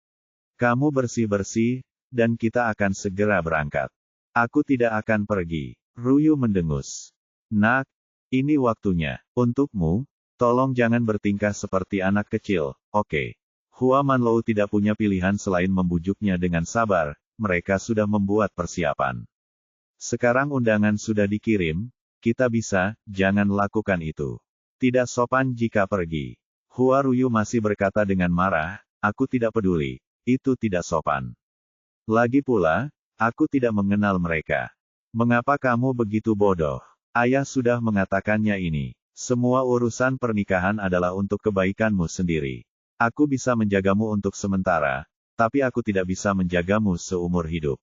Kamu bersih-bersih, dan kita akan segera berangkat." "Aku tidak akan pergi." Ruyu mendengus. "Nak, ini waktunya. Untukmu, tolong jangan bertingkah seperti anak kecil, oke?" Hua Manlou tidak punya pilihan selain membujuknya dengan sabar, mereka sudah membuat persiapan. Sekarang undangan sudah dikirim, kita bisa, jangan lakukan itu. Tidak sopan jika pergi. Hua Ruyu masih berkata dengan marah, aku tidak peduli, itu tidak sopan. Lagi pula, aku tidak mengenal mereka. Mengapa kamu begitu bodoh? Ayah sudah mengatakannya ini. Semua urusan pernikahan adalah untuk kebaikanmu sendiri. Aku bisa menjagamu untuk sementara, tapi aku tidak bisa menjagamu seumur hidup.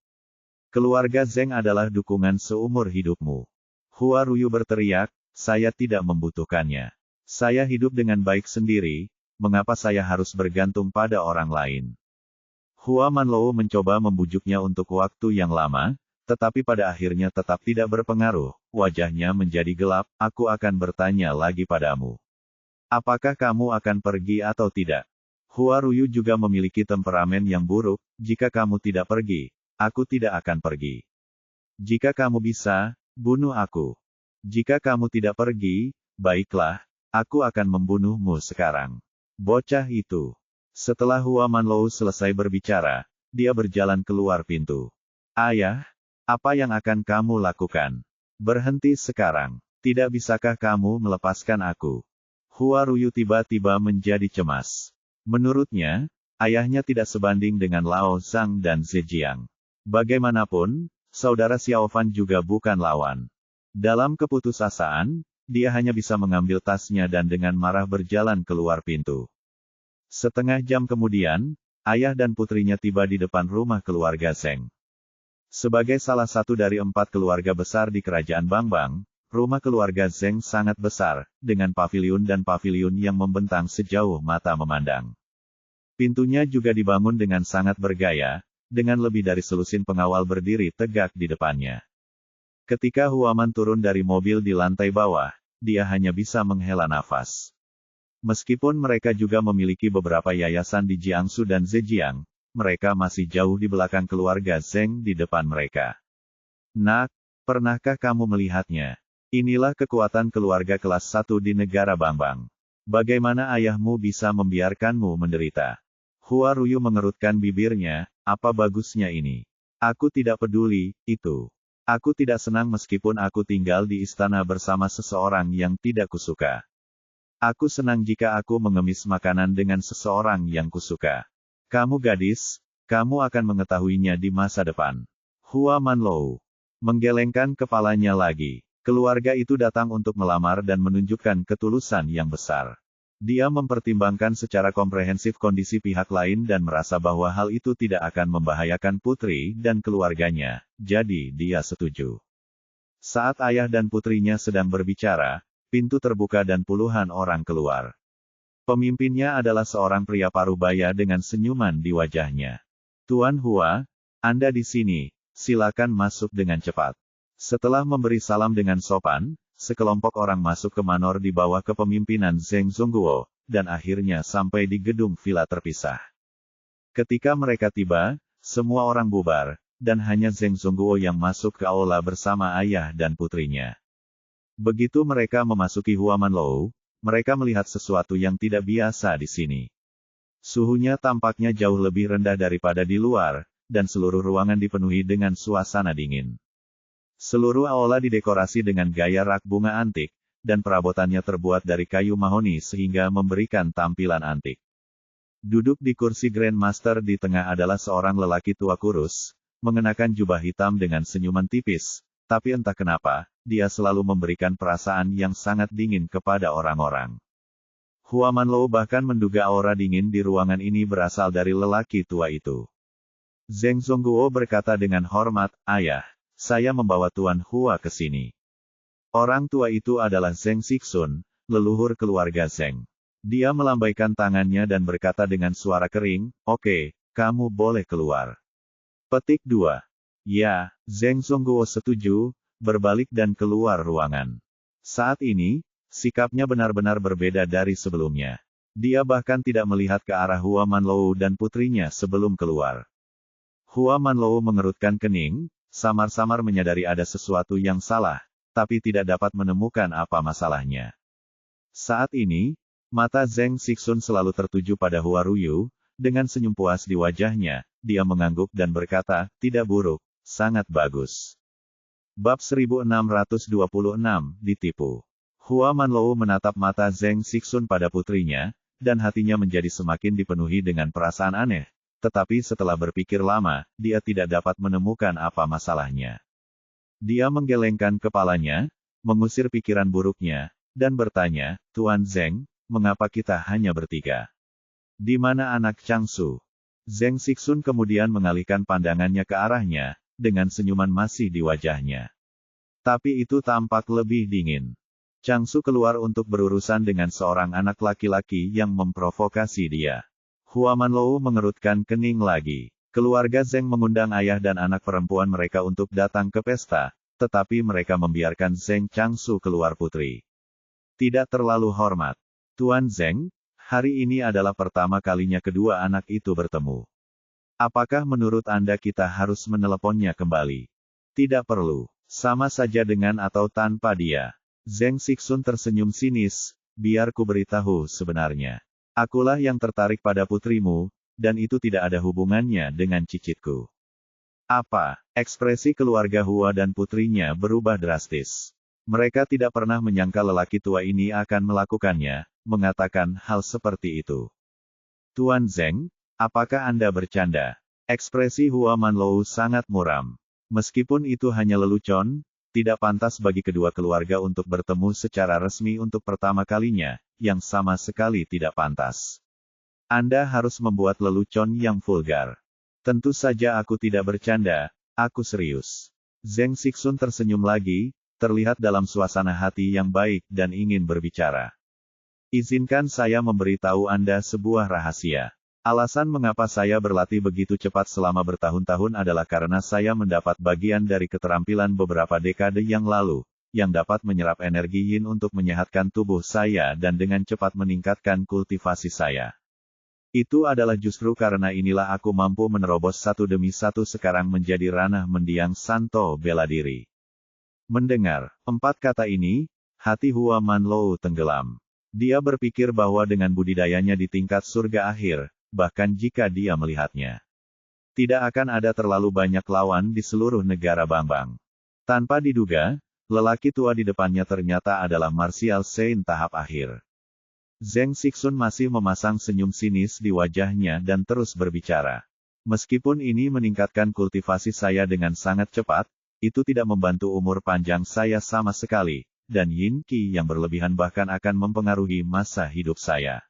Keluarga Zeng adalah dukungan seumur hidupmu. Hua Ruyu berteriak, saya tidak membutuhkannya. Saya hidup dengan baik sendiri, mengapa saya harus bergantung pada orang lain? Hua Manlou mencoba membujuknya untuk waktu yang lama, tetapi pada akhirnya tetap tidak berpengaruh, wajahnya menjadi gelap, aku akan bertanya lagi padamu. Apakah kamu akan pergi atau tidak? Hua Ruyu juga memiliki temperamen yang buruk, jika kamu tidak pergi, aku tidak akan pergi. Jika kamu bisa, bunuh aku. Jika kamu tidak pergi, baiklah, aku akan membunuhmu sekarang. Bocah itu. Setelah Hua Manlou selesai berbicara, dia berjalan keluar pintu. Ayah, apa yang akan kamu lakukan? Berhenti sekarang. Tidak bisakah kamu melepaskan aku? Hua Ruyu tiba-tiba menjadi cemas. Menurutnya, ayahnya tidak sebanding dengan Lao Zhang dan Zhejiang. Bagaimanapun, saudara Xiaofan juga bukan lawan. Dalam keputusasaan, dia hanya bisa mengambil tasnya dan dengan marah berjalan keluar pintu. Setengah jam kemudian, ayah dan putrinya tiba di depan rumah keluarga Zeng. Sebagai salah satu dari 4 keluarga besar di kerajaan Bangbang, rumah keluarga Zeng sangat besar, dengan paviliun dan paviliun yang membentang sejauh mata memandang. Pintunya juga dibangun dengan sangat bergaya, dengan lebih dari selusin pengawal berdiri tegak di depannya. Ketika Huaman turun dari mobil di lantai bawah, dia hanya bisa menghela nafas. Meskipun mereka juga memiliki beberapa yayasan di Jiangsu dan Zhejiang, mereka masih jauh di belakang keluarga Zeng di depan mereka. Nak, pernahkah kamu melihatnya? Inilah kekuatan keluarga kelas 1 di negara Bangbang. Bagaimana ayahmu bisa membiarkanmu menderita? Hua Ruyu mengerutkan bibirnya, apa bagusnya ini? Aku tidak peduli, itu. Aku tidak senang meskipun aku tinggal di istana bersama seseorang yang tidak kusuka. Aku senang jika aku mengemis makanan dengan seseorang yang kusuka. Kamu gadis, kamu akan mengetahuinya di masa depan. Hua Manlou menggelengkan kepalanya lagi. Keluarga itu datang untuk melamar dan menunjukkan ketulusan yang besar. Dia mempertimbangkan secara komprehensif kondisi pihak lain dan merasa bahwa hal itu tidak akan membahayakan putri dan keluarganya, jadi dia setuju. Saat ayah dan putrinya sedang berbicara, pintu terbuka dan puluhan orang keluar. Pemimpinnya adalah seorang pria parubaya dengan senyuman di wajahnya. Tuan Hua, Anda di sini, silakan masuk dengan cepat. Setelah memberi salam dengan sopan, sekelompok orang masuk ke manor di bawah kepemimpinan Zeng Zongguo, dan akhirnya sampai di gedung villa terpisah. Ketika mereka tiba, semua orang bubar, dan hanya Zeng Zongguo yang masuk ke aula bersama ayah dan putrinya. Begitu mereka memasuki Hua Manlou, mereka melihat sesuatu yang tidak biasa di sini. Suhunya tampaknya jauh lebih rendah daripada di luar, dan seluruh ruangan dipenuhi dengan suasana dingin. Seluruh aula didekorasi dengan gaya rak bunga antik, dan perabotannya terbuat dari kayu mahoni sehingga memberikan tampilan antik. Duduk di kursi Grandmaster di tengah adalah seorang lelaki tua kurus, mengenakan jubah hitam dengan senyuman tipis, tapi entah kenapa, dia selalu memberikan perasaan yang sangat dingin kepada orang-orang. Hua Manlou bahkan menduga aura dingin di ruangan ini berasal dari lelaki tua itu. Zeng Zongguo berkata dengan hormat, ayah, saya membawa Tuan Hua ke sini. Orang tua itu adalah Zeng Xixun, leluhur keluarga Zeng. Dia melambaikan tangannya dan berkata dengan suara kering, oke, kamu boleh keluar. Petik 2. Ya, Zeng Zongguo setuju, berbalik dan keluar ruangan. Saat ini, sikapnya benar-benar berbeda dari sebelumnya. Dia bahkan tidak melihat ke arah Hua Manlou dan putrinya sebelum keluar. Hua Manlou mengerutkan kening, samar-samar menyadari ada sesuatu yang salah, tapi tidak dapat menemukan apa masalahnya. Saat ini, mata Zeng Xixun selalu tertuju pada Hua Ruyu, dengan senyum puas di wajahnya, dia mengangguk dan berkata, tidak buruk, sangat bagus. Bab 1626, ditipu. Hua Manlou menatap mata Zheng Sixun pada putrinya, dan hatinya menjadi semakin dipenuhi dengan perasaan aneh. Tetapi setelah berpikir lama, dia tidak dapat menemukan apa masalahnya. Dia menggelengkan kepalanya, mengusir pikiran buruknya, dan bertanya, "Tuan Zheng, mengapa kita hanya bertiga? Di mana anak Changsu?" Zheng Sixun kemudian mengalihkan pandangannya ke arahnya, dengan senyuman masih di wajahnya. Tapi itu tampak lebih dingin. Changsu keluar untuk berurusan dengan seorang anak laki-laki yang memprovokasi dia. Hua Manlou mengerutkan kening lagi. Keluarga Zheng mengundang ayah dan anak perempuan mereka untuk datang ke pesta, tetapi mereka membiarkan Zheng Changsu keluar putri. Tidak terlalu hormat. "Tuan Zheng, hari ini adalah pertama kalinya kedua anak itu bertemu. Apakah menurut Anda kita harus meneleponnya kembali?" "Tidak perlu. Sama saja dengan atau tanpa dia." Zheng Sixun tersenyum sinis, "Biar ku beritahu sebenarnya. Akulah yang tertarik pada putrimu, dan itu tidak ada hubungannya dengan cicitku." "Apa?" Ekspresi keluarga Hua dan putrinya berubah drastis. Mereka tidak pernah menyangka lelaki tua ini akan melakukannya, mengatakan hal seperti itu. "Tuan Zheng, apakah Anda bercanda?" Ekspresi Hua Manlou sangat muram. Meskipun itu hanya lelucon, tidak pantas bagi kedua keluarga untuk bertemu secara resmi untuk pertama kalinya, yang sama sekali tidak pantas. "Anda harus membuat lelucon yang vulgar." "Tentu saja aku tidak bercanda, aku serius." Zheng Sixun tersenyum lagi, terlihat dalam suasana hati yang baik dan ingin berbicara. "Izinkan saya memberitahu Anda sebuah rahasia. Alasan mengapa saya berlatih begitu cepat selama bertahun-tahun adalah karena saya mendapat bagian dari keterampilan beberapa dekade yang lalu, yang dapat menyerap energi yin untuk menyehatkan tubuh saya dan dengan cepat meningkatkan kultivasi saya. Itu adalah justru karena inilah aku mampu menerobos satu demi satu sekarang menjadi ranah mendiang Santo bela diri." Mendengar 4 kata ini, hati Hua Manlou tenggelam. Dia berpikir bahwa dengan budidayanya di tingkat surga akhir, bahkan jika dia melihatnya, tidak akan ada terlalu banyak lawan di seluruh negara Bangbang. Tanpa diduga, lelaki tua di depannya ternyata adalah Martial Saint tahap akhir. Zheng Sixun masih memasang senyum sinis di wajahnya dan terus berbicara. "Meskipun ini meningkatkan kultivasi saya dengan sangat cepat, itu tidak membantu umur panjang saya sama sekali, dan Yin Qi yang berlebihan bahkan akan mempengaruhi masa hidup saya.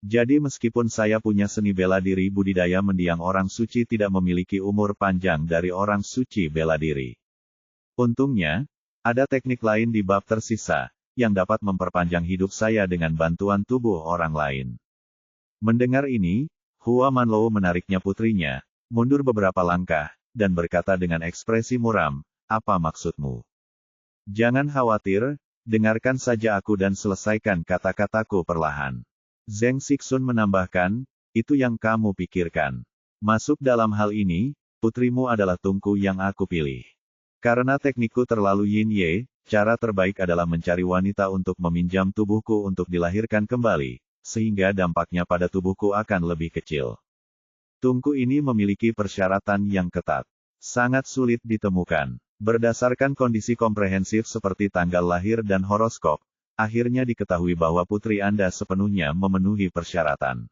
Jadi meskipun saya punya seni bela diri budidaya mendiang orang suci tidak memiliki umur panjang dari orang suci bela diri. Untungnya, ada teknik lain di bab tersisa, yang dapat memperpanjang hidup saya dengan bantuan tubuh orang lain." Mendengar ini, Hua Manlou menariknya putrinya, mundur beberapa langkah, dan berkata dengan ekspresi muram, "Apa maksudmu? Jangan khawatir, dengarkan saja aku dan selesaikan kata-kataku perlahan." Zheng Sixun menambahkan, "Itu yang kamu pikirkan. Masuk dalam hal ini, putrimu adalah tungku yang aku pilih. Karena teknikku terlalu yin-ye, cara terbaik adalah mencari wanita untuk meminjam tubuhku untuk dilahirkan kembali, sehingga dampaknya pada tubuhku akan lebih kecil. Tungku ini memiliki persyaratan yang ketat. Sangat sulit ditemukan. Berdasarkan kondisi komprehensif seperti tanggal lahir dan horoskop, akhirnya diketahui bahwa putri Anda sepenuhnya memenuhi persyaratan.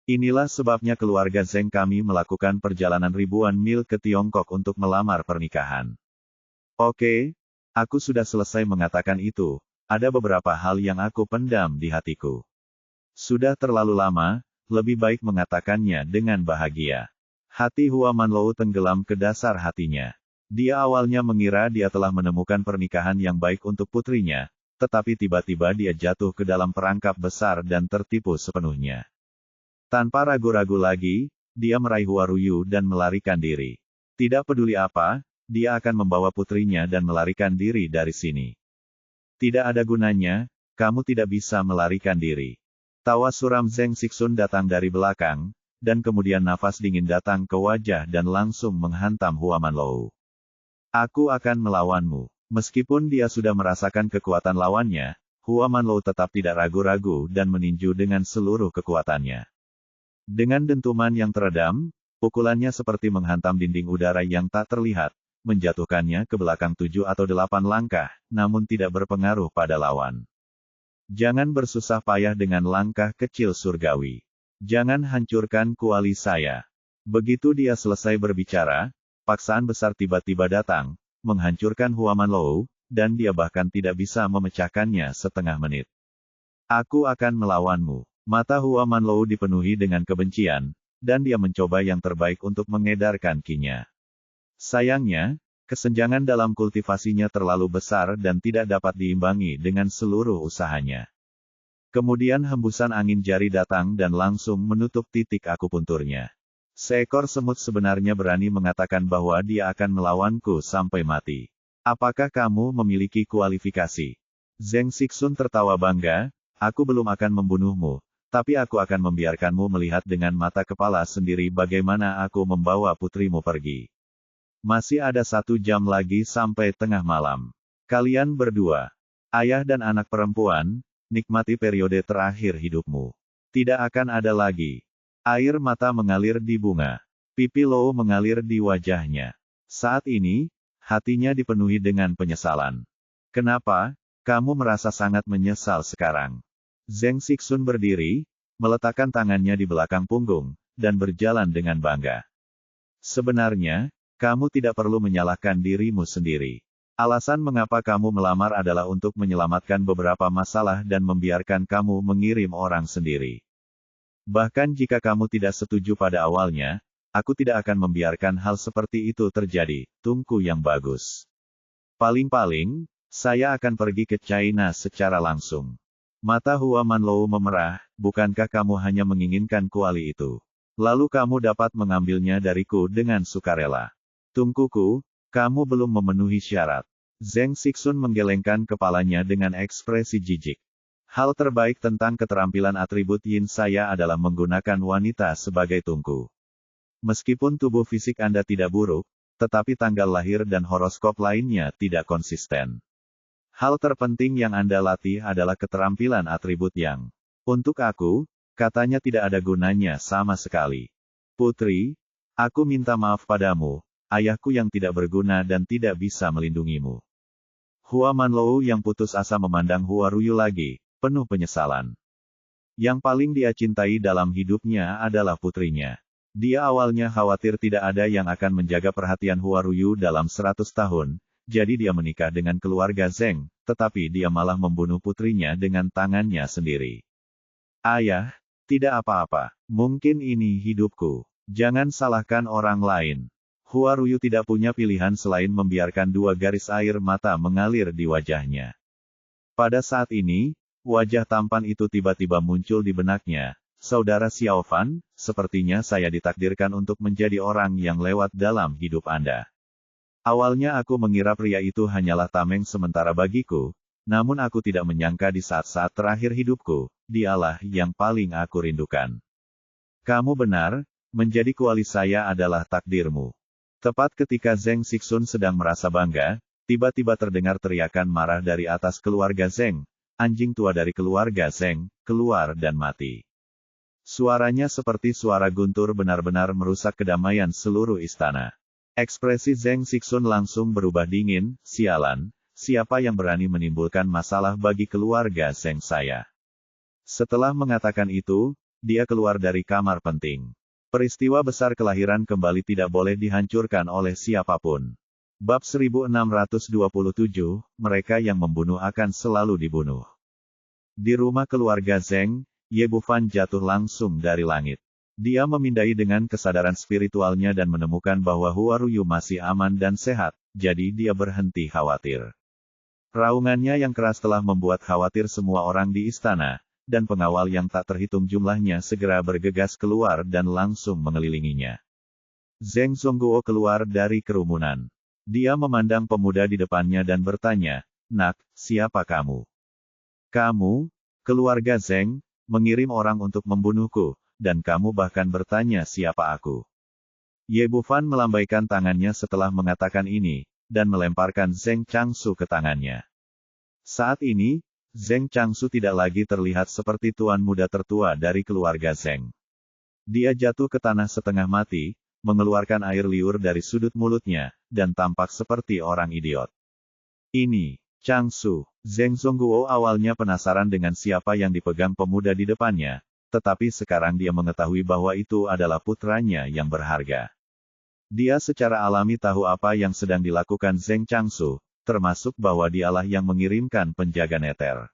Inilah sebabnya keluarga Zheng kami melakukan perjalanan ribuan mil ke Tiongkok untuk melamar pernikahan." "Oke, aku sudah selesai mengatakan itu, ada beberapa hal yang aku pendam di hatiku. Sudah terlalu lama, lebih baik mengatakannya dengan bahagia." Hati Hua Manlou tenggelam ke dasar hatinya. Dia awalnya mengira dia telah menemukan pernikahan yang baik untuk putrinya, tetapi tiba-tiba dia jatuh ke dalam perangkap besar dan tertipu sepenuhnya. Tanpa ragu-ragu lagi, dia meraih Hua Ruyu dan melarikan diri. Tidak peduli apa, dia akan membawa putrinya dan melarikan diri dari sini. "Tidak ada gunanya, kamu tidak bisa melarikan diri." Tawa suram Zheng Sixun datang dari belakang, dan kemudian nafas dingin datang ke wajah dan langsung menghantam Hua Manlou. "Aku akan melawanmu." Meskipun dia sudah merasakan kekuatan lawannya, Hua Manlou tetap tidak ragu-ragu dan meninju dengan seluruh kekuatannya. Dengan dentuman yang teredam, pukulannya seperti menghantam dinding udara yang tak terlihat, menjatuhkannya ke belakang 7 atau 8 langkah, namun tidak berpengaruh pada lawan. Jangan bersusah payah dengan langkah kecil surgawi. Jangan hancurkan kuali saya. Begitu dia selesai berbicara, paksaan besar tiba-tiba datang, menghancurkan Hua Manlou, dan dia bahkan tidak bisa memecahkannya setengah menit. Aku akan melawanmu. Mata Hua Manlou dipenuhi dengan kebencian, dan dia mencoba yang terbaik untuk mengedarkan ki-nya. Sayangnya, kesenjangan dalam kultivasinya terlalu besar dan tidak dapat diimbangi dengan seluruh usahanya. Kemudian hembusan angin jari datang dan langsung menutup titik akupunturnya. Seekor semut sebenarnya berani mengatakan bahwa dia akan melawanku sampai mati. Apakah kamu memiliki kualifikasi? Zheng Sixun tertawa bangga, aku belum akan membunuhmu, tapi aku akan membiarkanmu melihat dengan mata kepala sendiri bagaimana aku membawa putrimu pergi. Masih ada 1 jam lagi sampai tengah malam. Kalian berdua, ayah dan anak perempuan, nikmati periode terakhir hidupmu. Tidak akan ada lagi. Air mata mengalir di bunga. Pipi Lou mengalir di wajahnya. Saat ini, hatinya dipenuhi dengan penyesalan. Kenapa, kamu merasa sangat menyesal sekarang? Zheng Sixun berdiri, meletakkan tangannya di belakang punggung, dan berjalan dengan bangga. Sebenarnya, kamu tidak perlu menyalahkan dirimu sendiri. Alasan mengapa kamu melamar adalah untuk menyelamatkan beberapa masalah dan membiarkan kamu mengirim orang sendiri. Bahkan jika kamu tidak setuju pada awalnya, aku tidak akan membiarkan hal seperti itu terjadi, Tunku yang bagus. Paling-paling, saya akan pergi ke China secara langsung. Mata Hua Manlou memerah, bukankah kamu hanya menginginkan kuali itu? Lalu kamu dapat mengambilnya dariku dengan sukarela. Tungkuku, kamu belum memenuhi syarat. Zheng Sixun menggelengkan kepalanya dengan ekspresi jijik. Hal terbaik tentang keterampilan atribut yin saya adalah menggunakan wanita sebagai tungku. Meskipun tubuh fisik Anda tidak buruk, tetapi tanggal lahir dan horoskop lainnya tidak konsisten. Hal terpenting yang Anda latih adalah keterampilan atribut yang, untuk aku, katanya tidak ada gunanya sama sekali. Putri, aku minta maaf padamu, ayahku yang tidak berguna dan tidak bisa melindungimu. Hua Manlou yang putus asa memandang Hua Ruyu lagi, penuh penyesalan. Yang paling dia cintai dalam hidupnya adalah putrinya. Dia awalnya khawatir tidak ada yang akan menjaga perhatian Hua Ruyu dalam 100 tahun, jadi dia menikah dengan keluarga Zheng, tetapi dia malah membunuh putrinya dengan tangannya sendiri. Ayah, tidak apa-apa, mungkin ini hidupku. Jangan salahkan orang lain. Hua Ruyu tidak punya pilihan selain membiarkan 2 garis air mata mengalir di wajahnya. Pada saat ini, wajah tampan itu tiba-tiba muncul di benaknya. Saudara Xiao Fan, sepertinya saya ditakdirkan untuk menjadi orang yang lewat dalam hidup Anda. Awalnya aku mengira pria itu hanyalah tameng sementara bagiku, namun aku tidak menyangka di saat-saat terakhir hidupku, dialah yang paling aku rindukan. Kamu benar, menjadi kuali saya adalah takdirmu. Tepat ketika Zheng Sixun sedang merasa bangga, tiba-tiba terdengar teriakan marah dari atas keluarga Zheng. Anjing tua dari keluarga Zheng, keluar dan mati. Suaranya seperti suara guntur benar-benar merusak kedamaian seluruh istana. Ekspresi Zheng Sixun langsung berubah dingin, sialan, siapa yang berani menimbulkan masalah bagi keluarga Zheng saya. Setelah mengatakan itu, dia keluar dari kamar penting. Peristiwa besar kelahiran kembali tidak boleh dihancurkan oleh siapapun. Bab 1627, mereka yang membunuh akan selalu dibunuh. Di rumah keluarga Zheng, Ye Bufan jatuh langsung dari langit. Dia memindai dengan kesadaran spiritualnya dan menemukan bahwa Hua Ruyu masih aman dan sehat, jadi dia berhenti khawatir. Raungannya yang keras telah membuat khawatir semua orang di istana, dan pengawal yang tak terhitung jumlahnya segera bergegas keluar dan langsung mengelilinginya. Zheng Zhongguo keluar dari kerumunan. Dia memandang pemuda di depannya dan bertanya, "Nak, siapa kamu?" "Kamu, keluarga Zheng, mengirim orang untuk membunuhku, dan kamu bahkan bertanya siapa aku." Ye Bufan melambaikan tangannya setelah mengatakan ini, dan melemparkan Zheng Changsu ke tangannya. Saat ini, Zheng Changsu tidak lagi terlihat seperti tuan muda tertua dari keluarga Zheng. Dia jatuh ke tanah setengah mati, mengeluarkan air liur dari sudut mulutnya, dan tampak seperti orang idiot. Ini, Changsu. Zheng Zhongguo awalnya penasaran dengan siapa yang dipegang pemuda di depannya, tetapi sekarang dia mengetahui bahwa itu adalah putranya yang berharga. Dia secara alami tahu apa yang sedang dilakukan Zheng Changsu, termasuk bahwa dialah yang mengirimkan penjaga neter.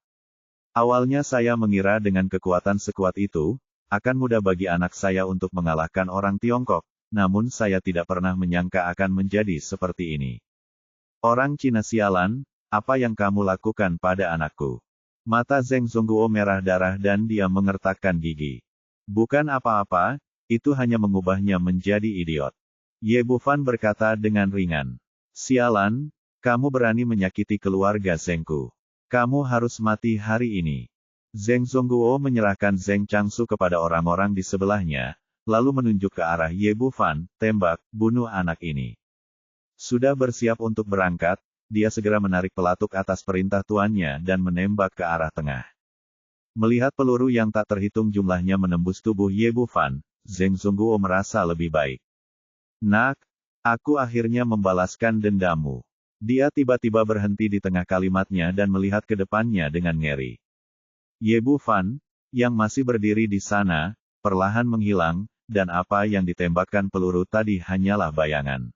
Awalnya saya mengira dengan kekuatan sekuat itu, akan mudah bagi anak saya untuk mengalahkan orang Tiongkok, namun saya tidak pernah menyangka akan menjadi seperti ini. Orang Cina sialan, apa yang kamu lakukan pada anakku? Mata Zheng Zhongguo merah darah dan dia mengertakkan gigi. Bukan apa-apa, itu hanya mengubahnya menjadi idiot. Ye Bufan berkata dengan ringan. Sialan, kamu berani menyakiti keluarga Zhengku. Kamu harus mati hari ini. Zheng Zhongguo menyerahkan Zheng Changsu kepada orang-orang di sebelahnya, lalu menunjuk ke arah Ye Bufan, tembak, bunuh anak ini. Sudah bersiap untuk berangkat, dia segera menarik pelatuk atas perintah tuannya dan menembak ke arah tengah. Melihat peluru yang tak terhitung jumlahnya menembus tubuh Ye Bufan, Zheng Zhongguo merasa lebih baik. Nak, aku akhirnya membalaskan dendammu. Dia tiba-tiba berhenti di tengah kalimatnya dan melihat ke depannya dengan ngeri. Ye Bufan, yang masih berdiri di sana, perlahan menghilang, dan apa yang ditembakkan peluru tadi hanyalah bayangan.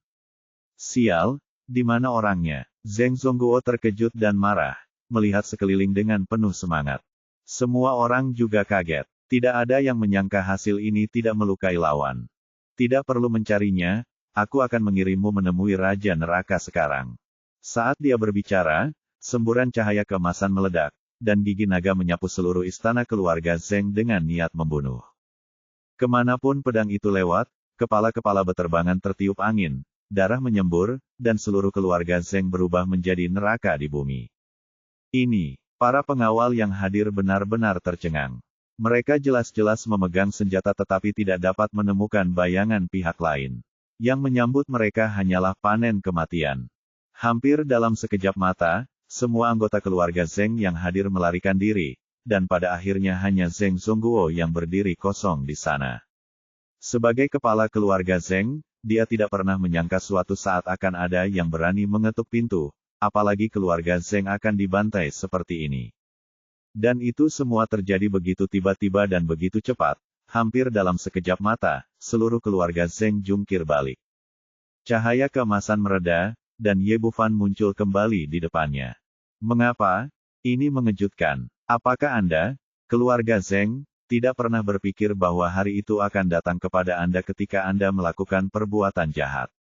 Sial, di mana orangnya? Zheng Zhongguo terkejut dan marah, melihat sekeliling dengan penuh semangat. Semua orang juga kaget. Tidak ada yang menyangka hasil ini tidak melukai lawan. Tidak perlu mencarinya, aku akan mengirimmu menemui Raja Neraka sekarang. Saat dia berbicara, semburan cahaya keemasan meledak, dan gigi naga menyapu seluruh istana keluarga Zheng dengan niat membunuh. Kemanapun pedang itu lewat, kepala-kepala beterbangan tertiup angin, darah menyembur, dan seluruh keluarga Zheng berubah menjadi neraka di bumi. Ini, para pengawal yang hadir benar-benar tercengang. Mereka jelas-jelas memegang senjata tetapi tidak dapat menemukan bayangan pihak lain. Yang menyambut mereka hanyalah panen kematian. Hampir dalam sekejap mata, semua anggota keluarga Zheng yang hadir melarikan diri, dan pada akhirnya hanya Zheng Zhongguo yang berdiri kosong di sana. Sebagai kepala keluarga Zheng, dia tidak pernah menyangka suatu saat akan ada yang berani mengetuk pintu, apalagi keluarga Zheng akan dibantai seperti ini. Dan itu semua terjadi begitu tiba-tiba dan begitu cepat, hampir dalam sekejap mata, seluruh keluarga Zheng jungkir balik. Cahaya keemasan mereda, dan Ye Bufan muncul kembali di depannya. Mengapa? Ini mengejutkan. Apakah Anda, keluarga Zheng, tidak pernah berpikir bahwa hari itu akan datang kepada Anda ketika Anda melakukan perbuatan jahat?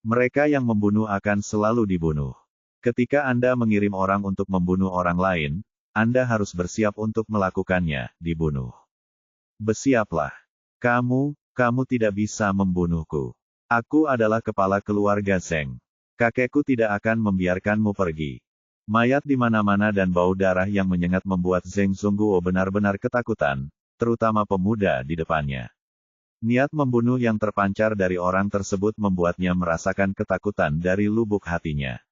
Mereka yang membunuh akan selalu dibunuh. Ketika Anda mengirim orang untuk membunuh orang lain, Anda harus bersiap untuk melakukannya, dibunuh. Bersiaplah. Kamu tidak bisa membunuhku. Aku adalah kepala keluarga Zheng. Kakekku tidak akan membiarkanmu pergi. Mayat di mana-mana dan bau darah yang menyengat membuat Zheng Zhongguo benar-benar ketakutan, terutama pemuda di depannya. Niat membunuh yang terpancar dari orang tersebut membuatnya merasakan ketakutan dari lubuk hatinya.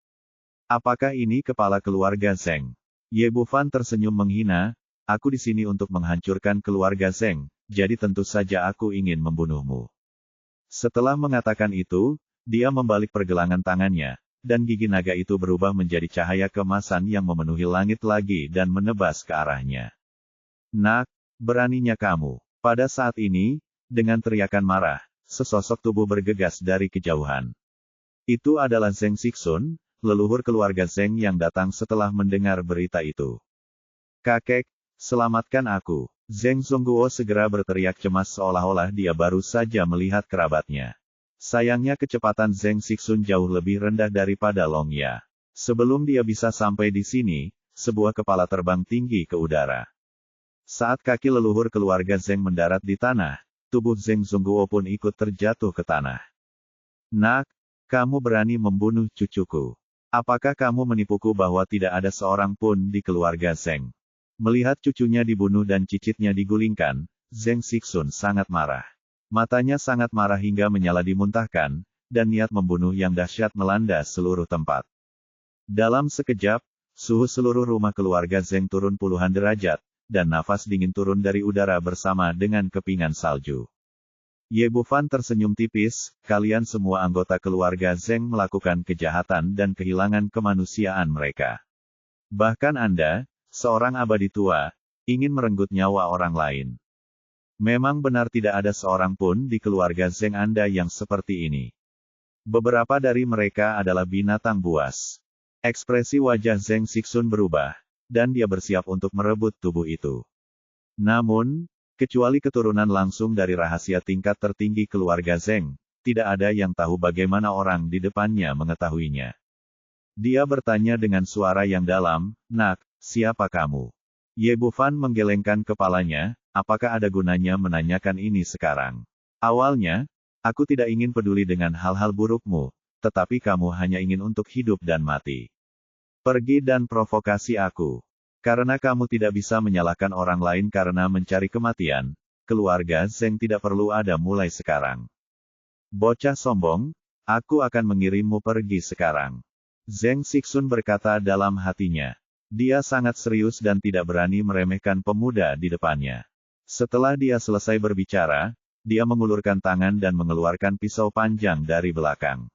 Apakah ini kepala keluarga Zheng? Ye Bufan tersenyum menghina, aku di sini untuk menghancurkan keluarga Zheng, jadi tentu saja aku ingin membunuhmu. Setelah mengatakan itu, dia membalik pergelangan tangannya, dan gigi naga itu berubah menjadi cahaya keemasan yang memenuhi langit lagi dan menebas ke arahnya. Nak, beraninya kamu. Pada saat ini, dengan teriakan marah, sesosok tubuh bergegas dari kejauhan. Itu adalah Zheng Sixun, leluhur keluarga Zheng yang datang setelah mendengar berita itu. Kakek, selamatkan aku. Zheng Zhongguo segera berteriak cemas seolah-olah dia baru saja melihat kerabatnya. Sayangnya kecepatan Zheng Sixun jauh lebih rendah daripada Long Ya. Sebelum dia bisa sampai di sini, sebuah kepala terbang tinggi ke udara. Saat kaki leluhur keluarga Zheng mendarat di tanah, tubuh Zheng Zhongguo pun ikut terjatuh ke tanah. Nak, kamu berani membunuh cucuku. Apakah kamu menipuku bahwa tidak ada seorang pun di keluarga Zheng? Melihat cucunya dibunuh dan cicitnya digulingkan, Zheng Sixun sangat marah. Matanya sangat marah hingga menyala dimuntahkan, dan niat membunuh yang dahsyat melanda seluruh tempat. Dalam sekejap, suhu seluruh rumah keluarga Zheng turun puluhan derajat, dan nafas dingin turun dari udara bersama dengan kepingan salju. Ye Bufan tersenyum tipis, kalian semua anggota keluarga Zheng melakukan kejahatan dan kehilangan kemanusiaan mereka. Bahkan Anda, seorang abadi tua, ingin merenggut nyawa orang lain. Memang benar tidak ada seorang pun di keluarga Zheng Anda yang seperti ini. Beberapa dari mereka adalah binatang buas. Ekspresi wajah Zheng Sixun berubah, dan dia bersiap untuk merebut tubuh itu. Namun, kecuali keturunan langsung dari rahasia tingkat tertinggi keluarga Zheng, tidak ada yang tahu bagaimana orang di depannya mengetahuinya. Dia bertanya dengan suara yang dalam, "Nak, siapa kamu?" Ye Bufan menggelengkan kepalanya, apakah ada gunanya menanyakan ini sekarang? Awalnya, aku tidak ingin peduli dengan hal-hal burukmu, tetapi kamu hanya ingin untuk hidup dan mati. Pergi dan provokasi aku. Karena kamu tidak bisa menyalahkan orang lain karena mencari kematian, keluarga Zheng tidak perlu ada mulai sekarang. Bocah sombong, aku akan mengirimmu pergi sekarang. Zheng Sixun berkata dalam hatinya. Dia sangat serius dan tidak berani meremehkan pemuda di depannya. Setelah dia selesai berbicara, dia mengulurkan tangan dan mengeluarkan pisau panjang dari belakang.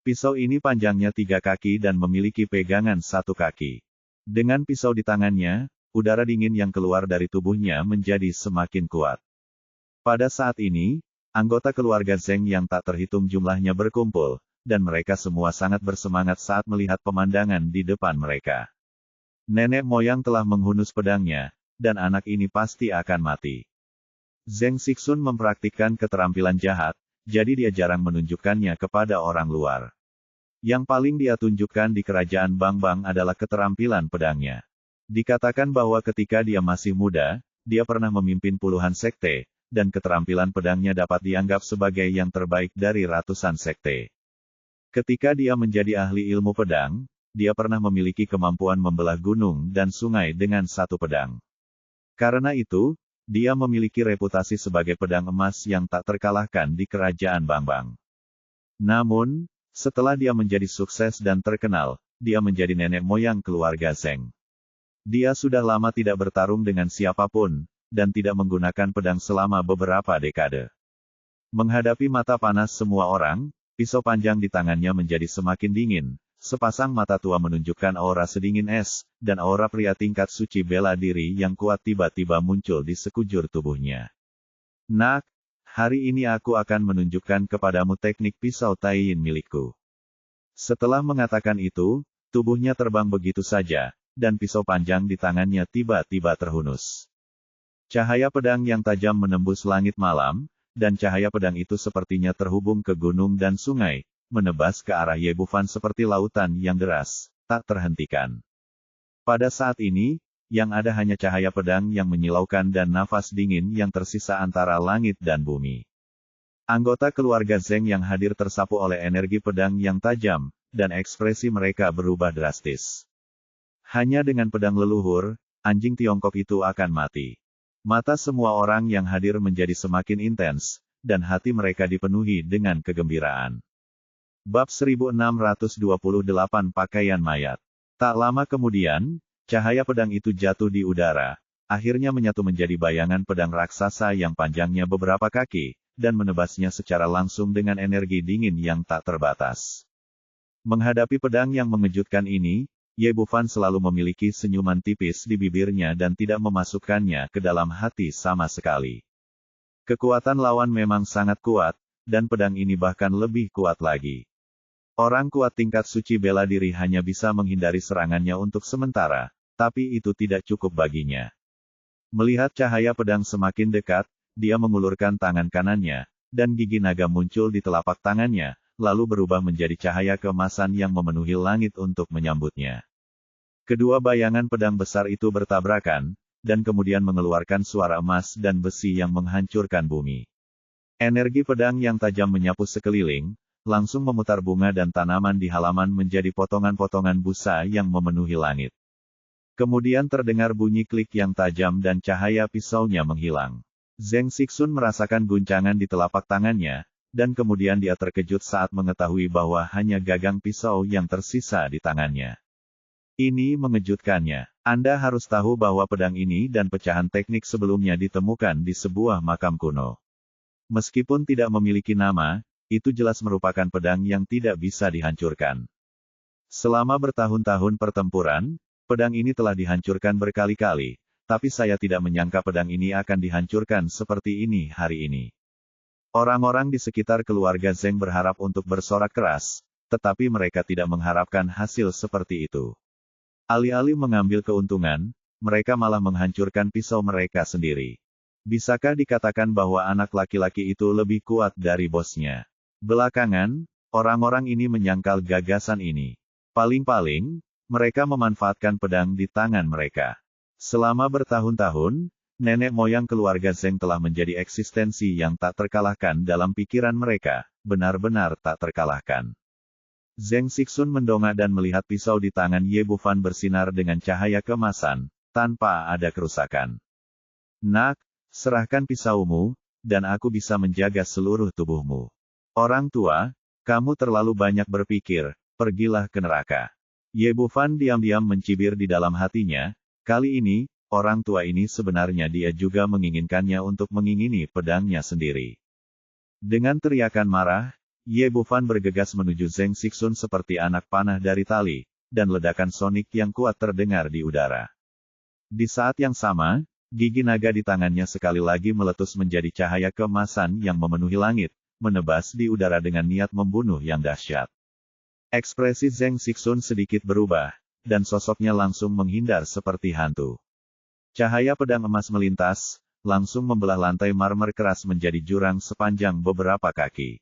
Pisau ini panjangnya 3 kaki dan memiliki pegangan 1 kaki. Dengan pisau di tangannya, udara dingin yang keluar dari tubuhnya menjadi semakin kuat. Pada saat ini, anggota keluarga Zheng yang tak terhitung jumlahnya berkumpul, dan mereka semua sangat bersemangat saat melihat pemandangan di depan mereka. Nenek moyang telah menghunus pedangnya, dan anak ini pasti akan mati. Zheng Sixun mempraktikkan keterampilan jahat, jadi dia jarang menunjukkannya kepada orang luar. Yang paling dia tunjukkan di kerajaan Bangbang adalah keterampilan pedangnya. Dikatakan bahwa ketika dia masih muda, dia pernah memimpin puluhan sekte, dan keterampilan pedangnya dapat dianggap sebagai yang terbaik dari ratusan sekte. Ketika dia menjadi ahli ilmu pedang, dia pernah memiliki kemampuan membelah gunung dan sungai dengan 1 pedang. Karena itu, dia memiliki reputasi sebagai pedang emas yang tak terkalahkan di kerajaan Bangbang. Namun, setelah dia menjadi sukses dan terkenal, dia menjadi nenek moyang keluarga Zheng. Dia sudah lama tidak bertarung dengan siapapun, dan tidak menggunakan pedang selama beberapa dekade. Menghadapi mata panas semua orang, pisau panjang di tangannya menjadi semakin dingin, sepasang mata tua menunjukkan aura sedingin es, dan aura pria tingkat suci bela diri yang kuat tiba-tiba muncul di sekujur tubuhnya. Nak, hari ini aku akan menunjukkan kepadamu teknik pisau Taiyin milikku. Setelah mengatakan itu, tubuhnya terbang begitu saja, dan pisau panjang di tangannya tiba-tiba terhunus. Cahaya pedang yang tajam menembus langit malam, dan cahaya pedang itu sepertinya terhubung ke gunung dan sungai, menebas ke arah Ye Bufan seperti lautan yang deras, tak terhentikan. Pada saat ini, yang ada hanya cahaya pedang yang menyilaukan dan nafas dingin yang tersisa antara langit dan bumi. Anggota keluarga Zheng yang hadir tersapu oleh energi pedang yang tajam, dan ekspresi mereka berubah drastis. Hanya dengan pedang leluhur, anjing Tiongkok itu akan mati. Mata semua orang yang hadir menjadi semakin intens, dan hati mereka dipenuhi dengan kegembiraan. Bab 1628 Pakaian Mayat. Tak lama kemudian, cahaya pedang itu jatuh di udara, akhirnya menyatu menjadi bayangan pedang raksasa yang panjangnya beberapa kaki, dan menebasnya secara langsung dengan energi dingin yang tak terbatas. Menghadapi pedang yang mengejutkan ini, Ye Bufan selalu memiliki senyuman tipis di bibirnya dan tidak memasukkannya ke dalam hati sama sekali. Kekuatan lawan memang sangat kuat, dan pedang ini bahkan lebih kuat lagi. Orang kuat tingkat suci bela diri hanya bisa menghindari serangannya untuk sementara, tapi itu tidak cukup baginya. Melihat cahaya pedang semakin dekat, dia mengulurkan tangan kanannya, dan gigi naga muncul di telapak tangannya, lalu berubah menjadi cahaya keemasan yang memenuhi langit untuk menyambutnya. Kedua bayangan pedang besar itu bertabrakan, dan kemudian mengeluarkan suara emas dan besi yang menghancurkan bumi. Energi pedang yang tajam menyapu sekeliling, langsung memutar bunga dan tanaman di halaman menjadi potongan-potongan busa yang memenuhi langit. Kemudian terdengar bunyi klik yang tajam dan cahaya pisaunya menghilang. Zheng Sixun merasakan guncangan di telapak tangannya, dan kemudian dia terkejut saat mengetahui bahwa hanya gagang pisau yang tersisa di tangannya. Ini mengejutkannya. Anda harus tahu bahwa pedang ini dan pecahan teknik sebelumnya ditemukan di sebuah makam kuno. Meskipun tidak memiliki nama, itu jelas merupakan pedang yang tidak bisa dihancurkan. Selama bertahun-tahun pertempuran, pedang ini telah dihancurkan berkali-kali, tapi saya tidak menyangka pedang ini akan dihancurkan seperti ini hari ini. Orang-orang di sekitar keluarga Zeng berharap untuk bersorak keras, tetapi mereka tidak mengharapkan hasil seperti itu. Alih-alih mengambil keuntungan, mereka malah menghancurkan pisau mereka sendiri. Bisakah dikatakan bahwa anak laki-laki itu lebih kuat dari bosnya? Belakangan, orang-orang ini menyangkal gagasan ini. Paling-paling, mereka memanfaatkan pedang di tangan mereka. Selama bertahun-tahun, nenek moyang keluarga Zeng telah menjadi eksistensi yang tak terkalahkan dalam pikiran mereka, benar-benar tak terkalahkan. Zeng Sixun mendongak dan melihat pisau di tangan Ye Bufan bersinar dengan cahaya kemasan, tanpa ada kerusakan. Nak, serahkan pisaumu, dan aku bisa menjaga seluruh tubuhmu. Orang tua, kamu terlalu banyak berpikir, pergilah ke neraka. Ye Bufan diam-diam mencibir di dalam hatinya, kali ini, orang tua ini sebenarnya dia juga menginginkannya untuk mengingini pedangnya sendiri. Dengan teriakan marah, Ye Bufan bergegas menuju Zeng Sixun seperti anak panah dari tali, dan ledakan sonik yang kuat terdengar di udara. Di saat yang sama, gigi naga di tangannya sekali lagi meletus menjadi cahaya kemasan yang memenuhi langit, menebas di udara dengan niat membunuh yang dahsyat. Ekspresi Zeng Sixun sedikit berubah, dan sosoknya langsung menghindar seperti hantu. Cahaya pedang emas melintas, langsung membelah lantai marmer keras menjadi jurang sepanjang beberapa kaki.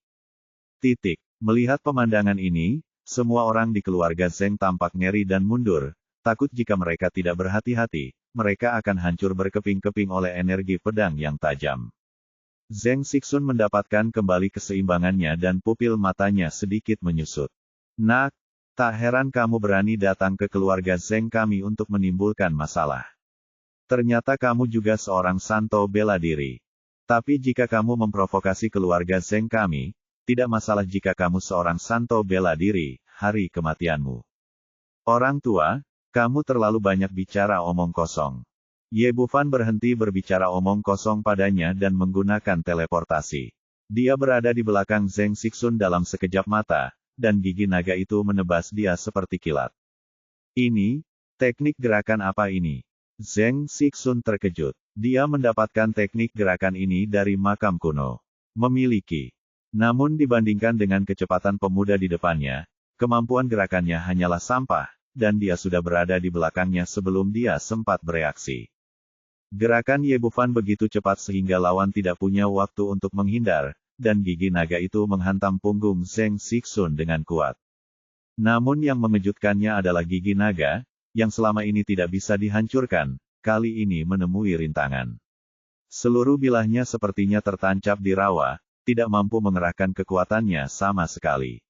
Melihat pemandangan ini, semua orang di keluarga Zeng tampak ngeri dan mundur, takut jika mereka tidak berhati-hati, mereka akan hancur berkeping-keping oleh energi pedang yang tajam. Zeng Sixun mendapatkan kembali keseimbangannya dan pupil matanya sedikit menyusut. Nak, tak heran kamu berani datang ke keluarga Zeng kami untuk menimbulkan masalah. Ternyata kamu juga seorang santo bela diri. Tapi jika kamu memprovokasi keluarga Zeng kami, tidak masalah jika kamu seorang santo bela diri, hari kematianmu. Orang tua, kamu terlalu banyak bicara omong kosong. Ye Bufan berhenti berbicara omong kosong padanya dan menggunakan teleportasi. Dia berada di belakang Zeng Sixun dalam sekejap mata, dan gigi naga itu menebas dia seperti kilat. Ini, teknik gerakan apa ini? Zeng Sixun terkejut. Dia mendapatkan teknik gerakan ini dari makam kuno. Memiliki. Namun dibandingkan dengan kecepatan pemuda di depannya, kemampuan gerakannya hanyalah sampah, dan dia sudah berada di belakangnya sebelum dia sempat bereaksi. Gerakan Ye Bufan begitu cepat sehingga lawan tidak punya waktu untuk menghindar, dan gigi naga itu menghantam punggung Zeng Sixun dengan kuat. Namun yang mengejutkannya adalah gigi naga, yang selama ini tidak bisa dihancurkan, kali ini menemui rintangan. Seluruh bilahnya sepertinya tertancap di rawa, tidak mampu mengerahkan kekuatannya sama sekali.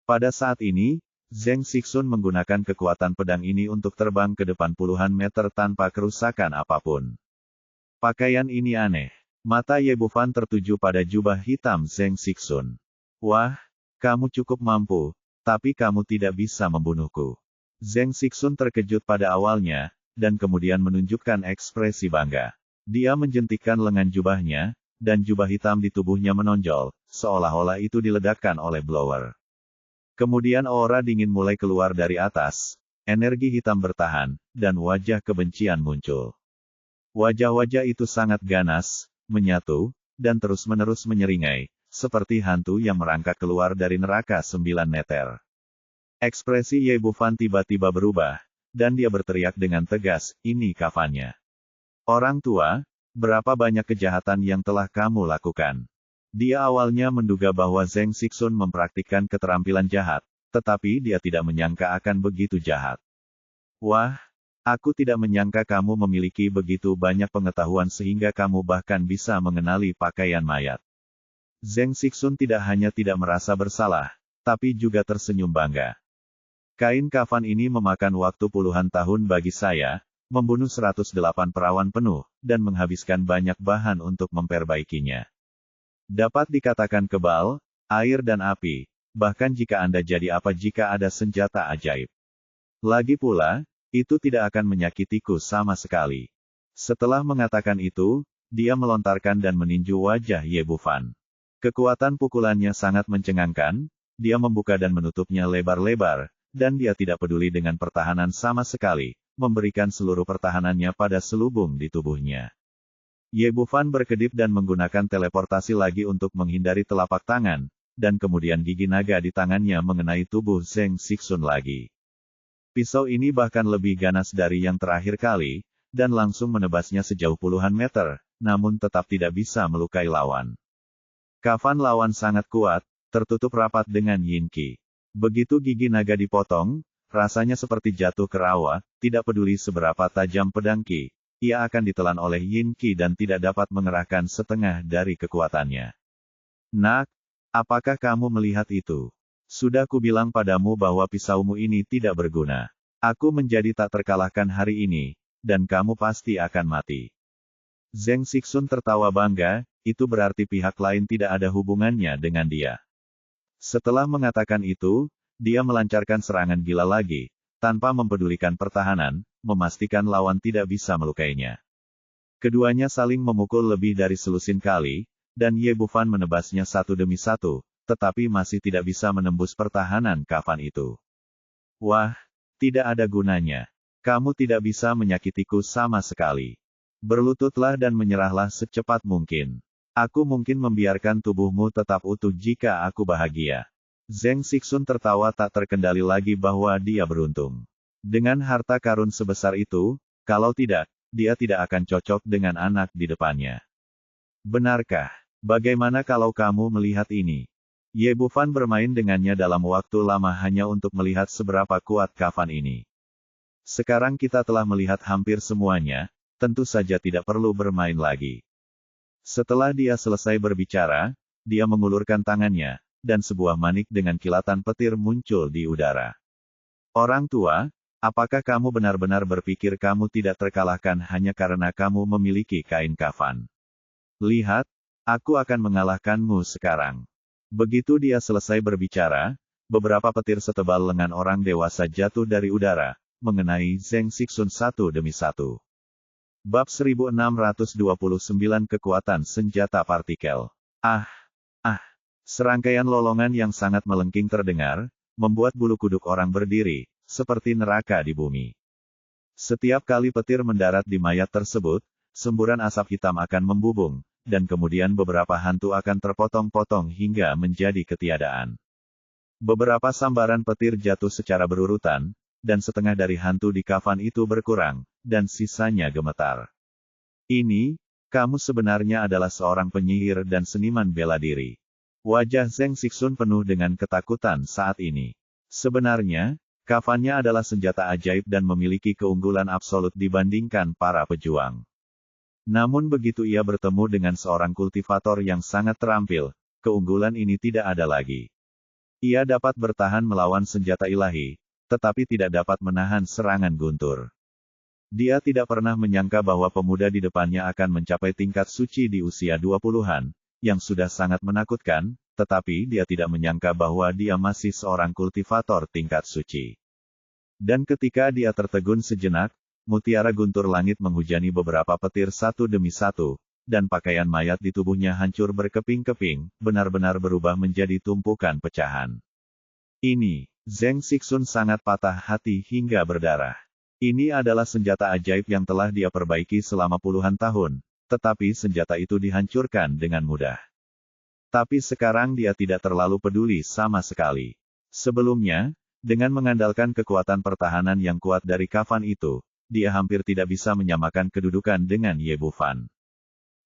Pada saat ini, Zeng Sixun menggunakan kekuatan pedang ini untuk terbang ke depan puluhan meter tanpa kerusakan apapun. Pakaian ini aneh. Mata Ye Bufan tertuju pada jubah hitam Zeng Sixun. Wah, kamu cukup mampu, tapi kamu tidak bisa membunuhku. Zeng Sixun terkejut pada awalnya, dan kemudian menunjukkan ekspresi bangga. Dia menjentikkan lengan jubahnya, dan jubah hitam di tubuhnya menonjol, seolah-olah itu diledakkan oleh blower. Kemudian aura dingin mulai keluar dari atas, energi hitam bertahan, dan wajah kebencian muncul. Wajah-wajah itu sangat ganas, menyatu, dan terus-menerus menyeringai, seperti hantu yang merangkak keluar dari neraka 9 meter. Ekspresi Ye Bufan tiba-tiba berubah, dan dia berteriak dengan tegas, ini kafannya. Orang tua, berapa banyak kejahatan yang telah kamu lakukan? Dia awalnya menduga bahwa Zeng Sixun mempraktikkan keterampilan jahat, tetapi dia tidak menyangka akan begitu jahat. Wah, aku tidak menyangka kamu memiliki begitu banyak pengetahuan sehingga kamu bahkan bisa mengenali pakaian mayat. Zeng Sixun tidak hanya tidak merasa bersalah, tapi juga tersenyum bangga. Kain kafan ini memakan waktu puluhan tahun bagi saya, membunuh 108 perawan penuh, dan menghabiskan banyak bahan untuk memperbaikinya. Dapat dikatakan kebal, air dan api, bahkan jika Anda jadi apa jika ada senjata ajaib. Lagi pula, itu tidak akan menyakitiku sama sekali. Setelah mengatakan itu, dia melontarkan dan meninju wajah Ye Bufan. Kekuatan pukulannya sangat mencengangkan, dia membuka dan menutupnya lebar-lebar, dan dia tidak peduli dengan pertahanan sama sekali, memberikan seluruh pertahanannya pada selubung di tubuhnya. Ye Bufan berkedip dan menggunakan teleportasi lagi untuk menghindari telapak tangan, dan kemudian gigi naga di tangannya mengenai tubuh Zheng Sixun lagi. Pisau ini bahkan lebih ganas dari yang terakhir kali, dan langsung menebasnya sejauh puluhan meter, namun tetap tidak bisa melukai lawan. Kafan lawan sangat kuat, tertutup rapat dengan Yin Qi. Begitu gigi naga dipotong, rasanya seperti jatuh ke rawa, tidak peduli seberapa tajam pedang Qi, ia akan ditelan oleh Yin Qi dan tidak dapat mengerahkan setengah dari kekuatannya. Nak, apakah kamu melihat itu? Sudah kubilang padamu bahwa pisaumu ini tidak berguna. Aku menjadi tak terkalahkan hari ini, dan kamu pasti akan mati. Zheng Sixun tertawa bangga, itu berarti pihak lain tidak ada hubungannya dengan dia. Setelah mengatakan itu, dia melancarkan serangan gila lagi, tanpa mempedulikan pertahanan, memastikan lawan tidak bisa melukainya. Keduanya saling memukul lebih dari selusin kali, dan Ye Bufan menebasnya satu demi satu, tetapi masih tidak bisa menembus pertahanan Kafan itu. Wah, tidak ada gunanya. Kamu tidak bisa menyakitiku sama sekali. Berlututlah dan menyerahlah secepat mungkin. Aku mungkin membiarkan tubuhmu tetap utuh jika aku bahagia. Zheng Sixun tertawa tak terkendali lagi bahwa dia beruntung. Dengan harta karun sebesar itu, kalau tidak, dia tidak akan cocok dengan anak di depannya. Benarkah? Bagaimana kalau kamu melihat ini? Ye Bufan bermain dengannya dalam waktu lama hanya untuk melihat seberapa kuat Kafan ini. Sekarang kita telah melihat hampir semuanya, tentu saja tidak perlu bermain lagi. Setelah dia selesai berbicara, dia mengulurkan tangannya, dan sebuah manik dengan kilatan petir muncul di udara. Orang tua, apakah kamu benar-benar berpikir kamu tidak terkalahkan hanya karena kamu memiliki kain kafan? Lihat, aku akan mengalahkanmu sekarang. Begitu dia selesai berbicara, beberapa petir setebal lengan orang dewasa jatuh dari udara, mengenai Zheng Sixun satu demi satu. Bab 1629 Kekuatan Senjata Partikel. Serangkaian lolongan yang sangat melengking terdengar, membuat bulu kuduk orang berdiri, seperti neraka di bumi. Setiap kali petir mendarat di mayat tersebut, semburan asap hitam akan membubung, dan kemudian beberapa hantu akan terpotong-potong hingga menjadi ketiadaan. Beberapa sambaran petir jatuh secara berurutan, dan setengah dari hantu di kafan itu berkurang, dan sisanya gemetar. Ini, kamu sebenarnya adalah seorang penyihir dan seniman bela diri. Wajah Zheng Sixun penuh dengan ketakutan saat ini. Sebenarnya, kafannya adalah senjata ajaib dan memiliki keunggulan absolut dibandingkan para pejuang. Namun begitu ia bertemu dengan seorang kultivator yang sangat terampil, keunggulan ini tidak ada lagi. Ia dapat bertahan melawan senjata ilahi, tetapi tidak dapat menahan serangan guntur. Dia tidak pernah menyangka bahwa pemuda di depannya akan mencapai tingkat suci di usia 20-an, yang sudah sangat menakutkan, tetapi dia tidak menyangka bahwa dia masih seorang kultivator tingkat suci. Dan ketika dia tertegun sejenak, mutiara guntur langit menghujani beberapa petir satu demi satu, dan pakaian mayat di tubuhnya hancur berkeping-keping, benar-benar berubah menjadi tumpukan pecahan. Ini, Zheng Sixun sangat patah hati hingga berdarah. Ini adalah senjata ajaib yang telah dia perbaiki selama puluhan tahun, tetapi senjata itu dihancurkan dengan mudah. Tapi sekarang dia tidak terlalu peduli sama sekali. Sebelumnya, dengan mengandalkan kekuatan pertahanan yang kuat dari kafan itu, dia hampir tidak bisa menyamakan kedudukan dengan Ye Bufan.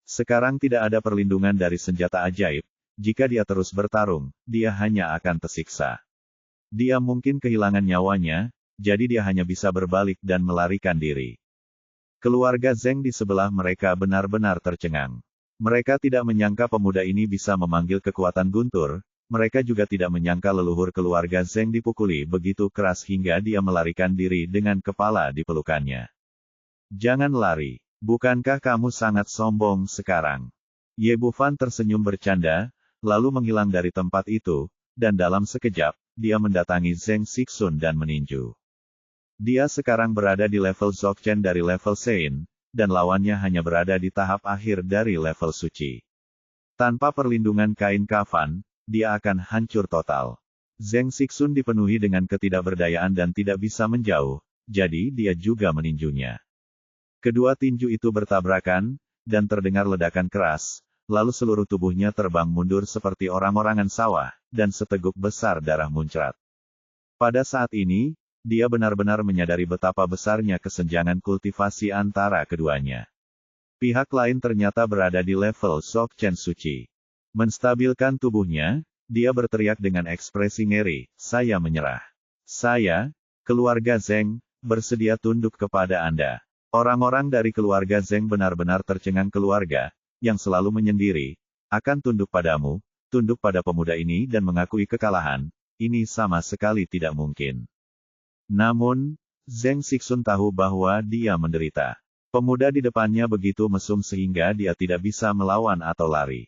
Sekarang tidak ada perlindungan dari senjata ajaib, jika dia terus bertarung, dia hanya akan tersiksa. Dia mungkin kehilangan nyawanya, jadi dia hanya bisa berbalik dan melarikan diri. Keluarga Zheng di sebelah mereka benar-benar tercengang. Mereka tidak menyangka pemuda ini bisa memanggil kekuatan guntur, mereka juga tidak menyangka leluhur keluarga Zheng dipukuli begitu keras hingga dia melarikan diri dengan kepala di pelukannya. Jangan lari, bukankah kamu sangat sombong sekarang? Ye Bufan tersenyum bercanda, lalu menghilang dari tempat itu, dan dalam sekejap, dia mendatangi Zheng Sixun dan meninju. Dia sekarang berada di level Dzogchen dari level Sein, dan lawannya hanya berada di tahap akhir dari level suci. Tanpa perlindungan kain kafan, dia akan hancur total. Zheng Sixun dipenuhi dengan ketidakberdayaan dan tidak bisa menjauh, jadi dia juga meninjunya. Kedua tinju itu bertabrakan, dan terdengar ledakan keras, lalu seluruh tubuhnya terbang mundur seperti orang-orangan sawah, dan seteguk besar darah muncrat. Pada saat ini, dia benar-benar menyadari betapa besarnya kesenjangan kultivasi antara keduanya. Pihak lain ternyata berada di level Sok Chen Suci. Menstabilkan tubuhnya, dia berteriak dengan ekspresi ngeri, "Saya menyerah. Saya, keluarga Zheng, bersedia tunduk kepada Anda." Orang-orang dari keluarga Zheng benar-benar tercengang. Keluarga, yang selalu menyendiri, akan tunduk padamu, tunduk pada pemuda ini dan mengakui kekalahan, ini sama sekali tidak mungkin. Namun, Zheng Sixun tahu bahwa dia menderita. Pemuda di depannya begitu mesum sehingga dia tidak bisa melawan atau lari.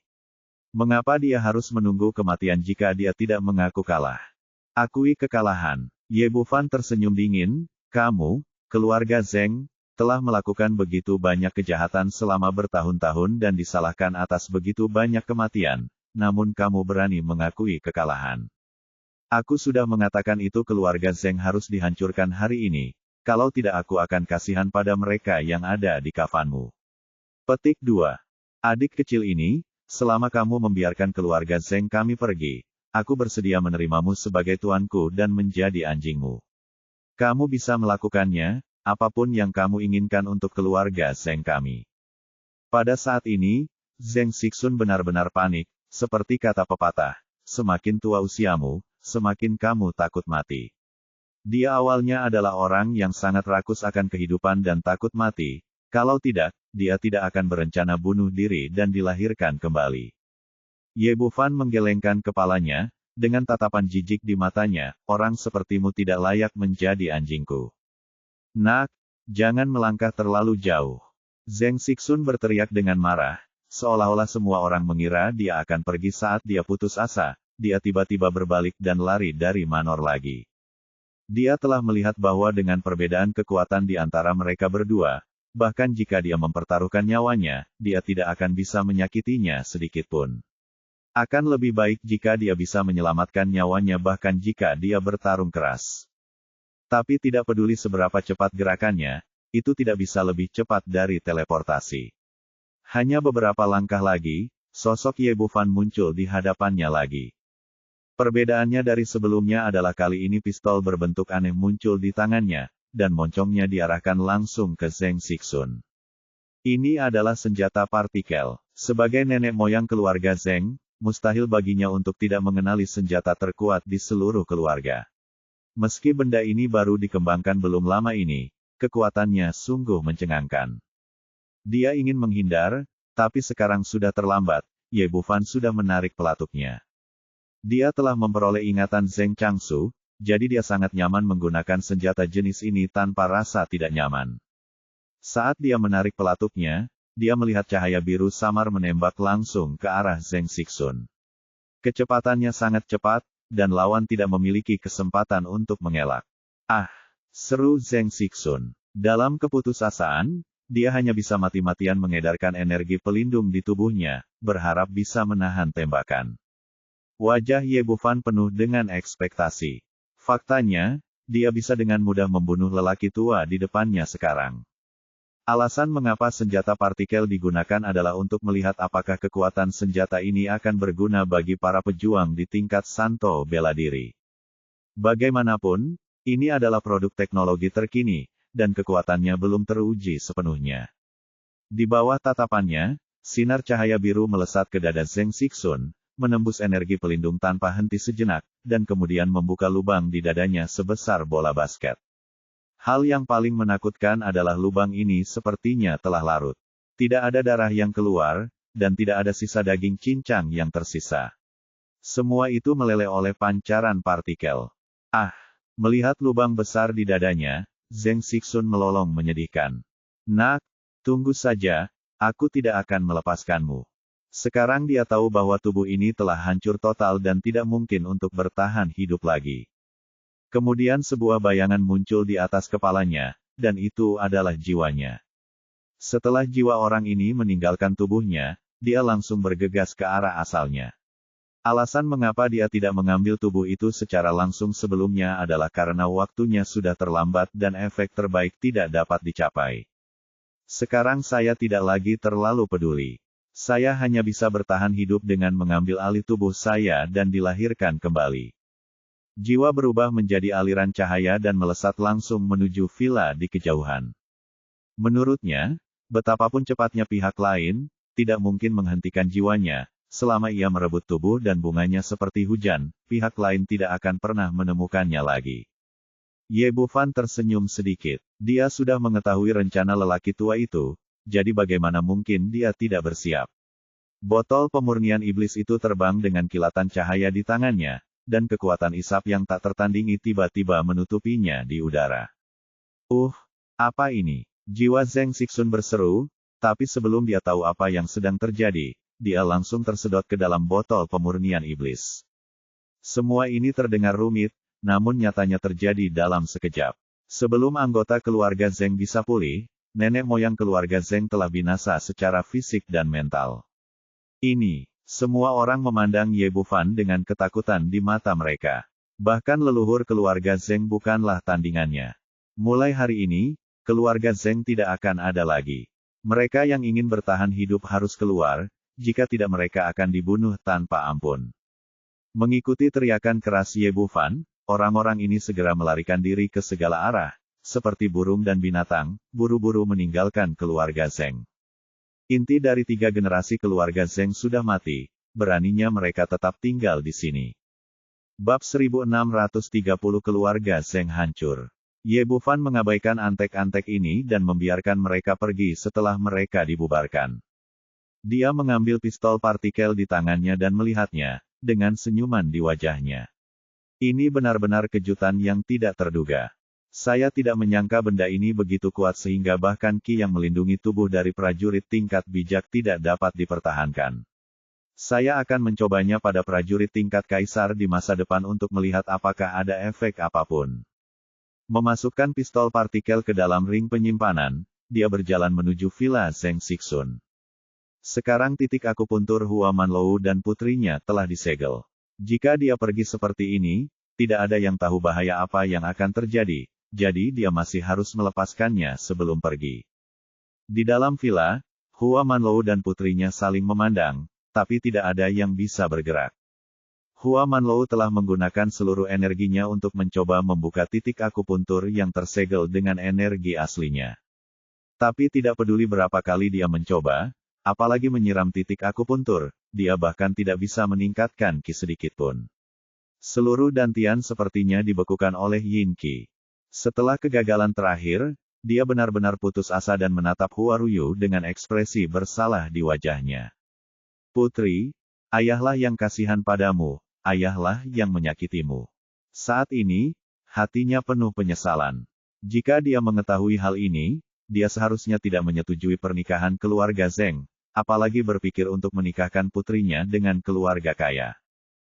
Mengapa dia harus menunggu kematian jika dia tidak mengaku kalah? Akui kekalahan. Ye Bufan tersenyum dingin, "Kamu, keluarga Zheng, telah melakukan begitu banyak kejahatan selama bertahun-tahun dan disalahkan atas begitu banyak kematian, namun kamu berani mengakui kekalahan. Aku sudah mengatakan itu keluarga Zheng harus dihancurkan hari ini, kalau tidak aku akan kasihan pada mereka yang ada di kafanmu." Petik 2. Adik kecil ini, selama kamu membiarkan keluarga Zheng kami pergi, aku bersedia menerimamu sebagai tuanku dan menjadi anjingmu. Kamu bisa melakukannya, apapun yang kamu inginkan untuk keluarga Zheng kami. Pada saat ini, Zheng Sixun benar-benar panik, seperti kata pepatah, semakin tua usiamu, semakin kamu takut mati. Dia awalnya adalah orang yang sangat rakus akan kehidupan dan takut mati, kalau tidak, dia tidak akan berencana bunuh diri dan dilahirkan kembali. Ye Bufan menggelengkan kepalanya, dengan tatapan jijik di matanya, "Orang sepertimu tidak layak menjadi anjingku. Nak, jangan melangkah terlalu jauh." Zheng Sixun berteriak dengan marah, seolah-olah semua orang mengira dia akan pergi saat dia putus asa, dia tiba-tiba berbalik dan lari dari Manor lagi. Dia telah melihat bahwa dengan perbedaan kekuatan di antara mereka berdua, bahkan jika dia mempertaruhkan nyawanya, dia tidak akan bisa menyakitinya sedikitpun. Akan lebih baik jika dia bisa menyelamatkan nyawanya bahkan jika dia bertarung keras. Tapi tidak peduli seberapa cepat gerakannya, itu tidak bisa lebih cepat dari teleportasi. Hanya beberapa langkah lagi, sosok Ye Bufan muncul di hadapannya lagi. Perbedaannya dari sebelumnya adalah kali ini pistol berbentuk aneh muncul di tangannya, dan moncongnya diarahkan langsung ke Zheng Sixun. Ini adalah senjata partikel. Sebagai nenek moyang keluarga Zheng, mustahil baginya untuk tidak mengenali senjata terkuat di seluruh keluarga. Meski benda ini baru dikembangkan belum lama ini, kekuatannya sungguh mencengangkan. Dia ingin menghindar, tapi sekarang sudah terlambat, Ye Bufan sudah menarik pelatuknya. Dia telah memperoleh ingatan Zheng Changsu, jadi dia sangat nyaman menggunakan senjata jenis ini tanpa rasa tidak nyaman. Saat dia menarik pelatuknya, dia melihat cahaya biru samar menembak langsung ke arah Zheng Sixun. Kecepatannya sangat cepat, dan lawan tidak memiliki kesempatan untuk mengelak. "Ah!" seru Zheng Sixun. Dalam keputusasaan, dia hanya bisa mati-matian mengedarkan energi pelindung di tubuhnya, berharap bisa menahan tembakan. Wajah Ye Bufan penuh dengan ekspektasi. Faktanya, dia bisa dengan mudah membunuh lelaki tua di depannya sekarang. Alasan mengapa senjata partikel digunakan adalah untuk melihat apakah kekuatan senjata ini akan berguna bagi para pejuang di tingkat Santo bela diri. Bagaimanapun, ini adalah produk teknologi terkini, dan kekuatannya belum teruji sepenuhnya. Di bawah tatapannya, sinar cahaya biru melesat ke dada Zheng Sixun, menembus energi pelindung tanpa henti sejenak, dan kemudian membuka lubang di dadanya sebesar bola basket. Hal yang paling menakutkan adalah lubang ini sepertinya telah larut. Tidak ada darah yang keluar, dan tidak ada sisa daging cincang yang tersisa. Semua itu meleleh oleh pancaran partikel. Ah! Melihat lubang besar di dadanya, Zheng Sixun melolong menyedihkan. "Nak, tunggu saja, aku tidak akan melepaskanmu." Sekarang dia tahu bahwa tubuh ini telah hancur total dan tidak mungkin untuk bertahan hidup lagi. Kemudian sebuah bayangan muncul di atas kepalanya, dan itu adalah jiwanya. Setelah jiwa orang ini meninggalkan tubuhnya, dia langsung bergegas ke arah asalnya. Alasan mengapa dia tidak mengambil tubuh itu secara langsung sebelumnya adalah karena waktunya sudah terlambat dan efek terbaik tidak dapat dicapai. Sekarang saya tidak lagi terlalu peduli. Saya hanya bisa bertahan hidup dengan mengambil alih tubuh saya dan dilahirkan kembali. Jiwa berubah menjadi aliran cahaya dan melesat langsung menuju villa di kejauhan. Menurutnya, betapapun cepatnya pihak lain, tidak mungkin menghentikan jiwanya. Selama ia merebut tubuh dan bunganya seperti hujan, pihak lain tidak akan pernah menemukannya lagi. Ye Bufan tersenyum sedikit. Dia sudah mengetahui rencana lelaki tua itu, jadi bagaimana mungkin dia tidak bersiap. Botol pemurnian iblis itu terbang dengan kilatan cahaya di tangannya, dan kekuatan isap yang tak tertandingi tiba-tiba menutupinya di udara. Apa ini? Jiwa Zheng Xixun berseru, tapi sebelum dia tahu apa yang sedang terjadi, dia langsung tersedot ke dalam botol pemurnian iblis. Semua ini terdengar rumit, namun nyatanya terjadi dalam sekejap. Sebelum anggota keluarga Zheng bisa pulih, nenek moyang keluarga Zheng telah binasa secara fisik dan mental. Semua orang memandang Ye Bufan dengan ketakutan di mata mereka. Bahkan leluhur keluarga Zheng bukanlah tandingannya. Mulai hari ini, keluarga Zheng tidak akan ada lagi. Mereka yang ingin bertahan hidup harus keluar, jika tidak mereka akan dibunuh tanpa ampun. Mengikuti teriakan keras Ye Bufan, orang-orang ini segera melarikan diri ke segala arah, seperti burung dan binatang, buru-buru meninggalkan keluarga Zheng. Inti dari 3 generasi keluarga Zheng sudah mati, beraninya mereka tetap tinggal di sini. Bab 1630 keluarga Zheng hancur. Ye Bufan mengabaikan antek-antek ini dan membiarkan mereka pergi setelah mereka dibubarkan. Dia mengambil pistol partikel di tangannya dan melihatnya, dengan senyuman di wajahnya. Ini benar-benar kejutan yang tidak terduga. Saya tidak menyangka benda ini begitu kuat sehingga bahkan ki yang melindungi tubuh dari prajurit tingkat bijak tidak dapat dipertahankan. Saya akan mencobanya pada prajurit tingkat kaisar di masa depan untuk melihat apakah ada efek apapun. Memasukkan pistol partikel ke dalam ring penyimpanan, dia berjalan menuju villa Zheng Xixun. Sekarang titik akupuntur Hua Manlou dan putrinya telah disegel. Jika dia pergi seperti ini, tidak ada yang tahu bahaya apa yang akan terjadi, jadi dia masih harus melepaskannya sebelum pergi. Di dalam villa, Hua Manlou dan putrinya saling memandang, tapi tidak ada yang bisa bergerak. Hua Manlou telah menggunakan seluruh energinya untuk mencoba membuka titik akupuntur yang tersegel dengan energi aslinya. Tapi tidak peduli berapa kali dia mencoba, apalagi menyiram titik akupuntur, dia bahkan tidak bisa meningkatkan ki sedikitpun. Seluruh dantian sepertinya dibekukan oleh Yin Qi. Setelah kegagalan terakhir, dia benar-benar putus asa dan menatap Hua Ruyu dengan ekspresi bersalah di wajahnya. Putri, ayahlah yang kasihan padamu, ayahlah yang menyakitimu. Saat ini, hatinya penuh penyesalan. Jika dia mengetahui hal ini, dia seharusnya tidak menyetujui pernikahan keluarga Zheng, apalagi berpikir untuk menikahkan putrinya dengan keluarga kaya.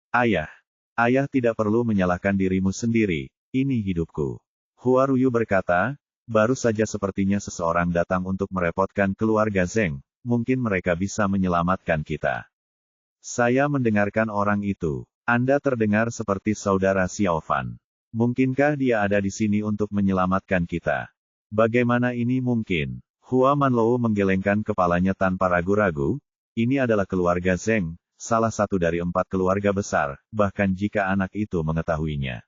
Ayah tidak perlu menyalahkan dirimu sendiri, ini hidupku. Hua Ruyu berkata, baru saja sepertinya seseorang datang untuk merepotkan keluarga Zheng, mungkin mereka bisa menyelamatkan kita. Saya mendengarkan orang itu. Anda terdengar seperti saudara Xiaofan. Mungkinkah dia ada di sini untuk menyelamatkan kita? Bagaimana ini mungkin? Hua Manlou menggelengkan kepalanya tanpa ragu-ragu. Ini adalah keluarga Zheng, salah satu dari 4 keluarga besar, bahkan jika anak itu mengetahuinya.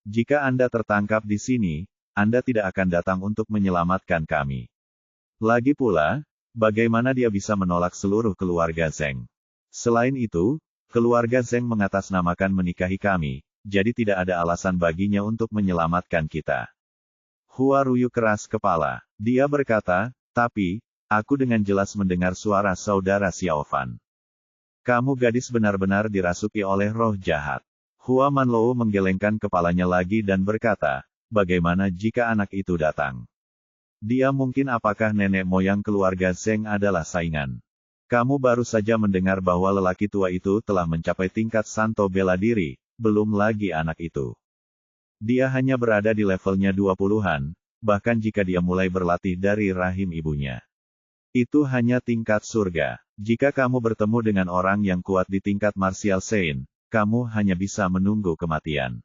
Jika Anda tertangkap di sini, Anda tidak akan datang untuk menyelamatkan kami. Lagi pula, bagaimana dia bisa menolak seluruh keluarga Zheng? Selain itu, keluarga Zheng mengatasnamakan menikahi kami, jadi tidak ada alasan baginya untuk menyelamatkan kita. Hua Ruyu keras kepala. Dia berkata, tapi, aku dengan jelas mendengar suara saudara Xiaofan. Kamu gadis benar-benar dirasuki oleh roh jahat. Hua Manlou menggelengkan kepalanya lagi dan berkata, bagaimana jika anak itu datang? Dia mungkin apakah nenek moyang keluarga Zheng adalah saingan? Kamu baru saja mendengar bahwa lelaki tua itu telah mencapai tingkat santo bela diri, belum lagi anak itu. Dia hanya berada di levelnya 20-an, bahkan jika dia mulai berlatih dari rahim ibunya. Itu hanya tingkat surga. Jika kamu bertemu dengan orang yang kuat di tingkat martial saint, kamu hanya bisa menunggu kematian.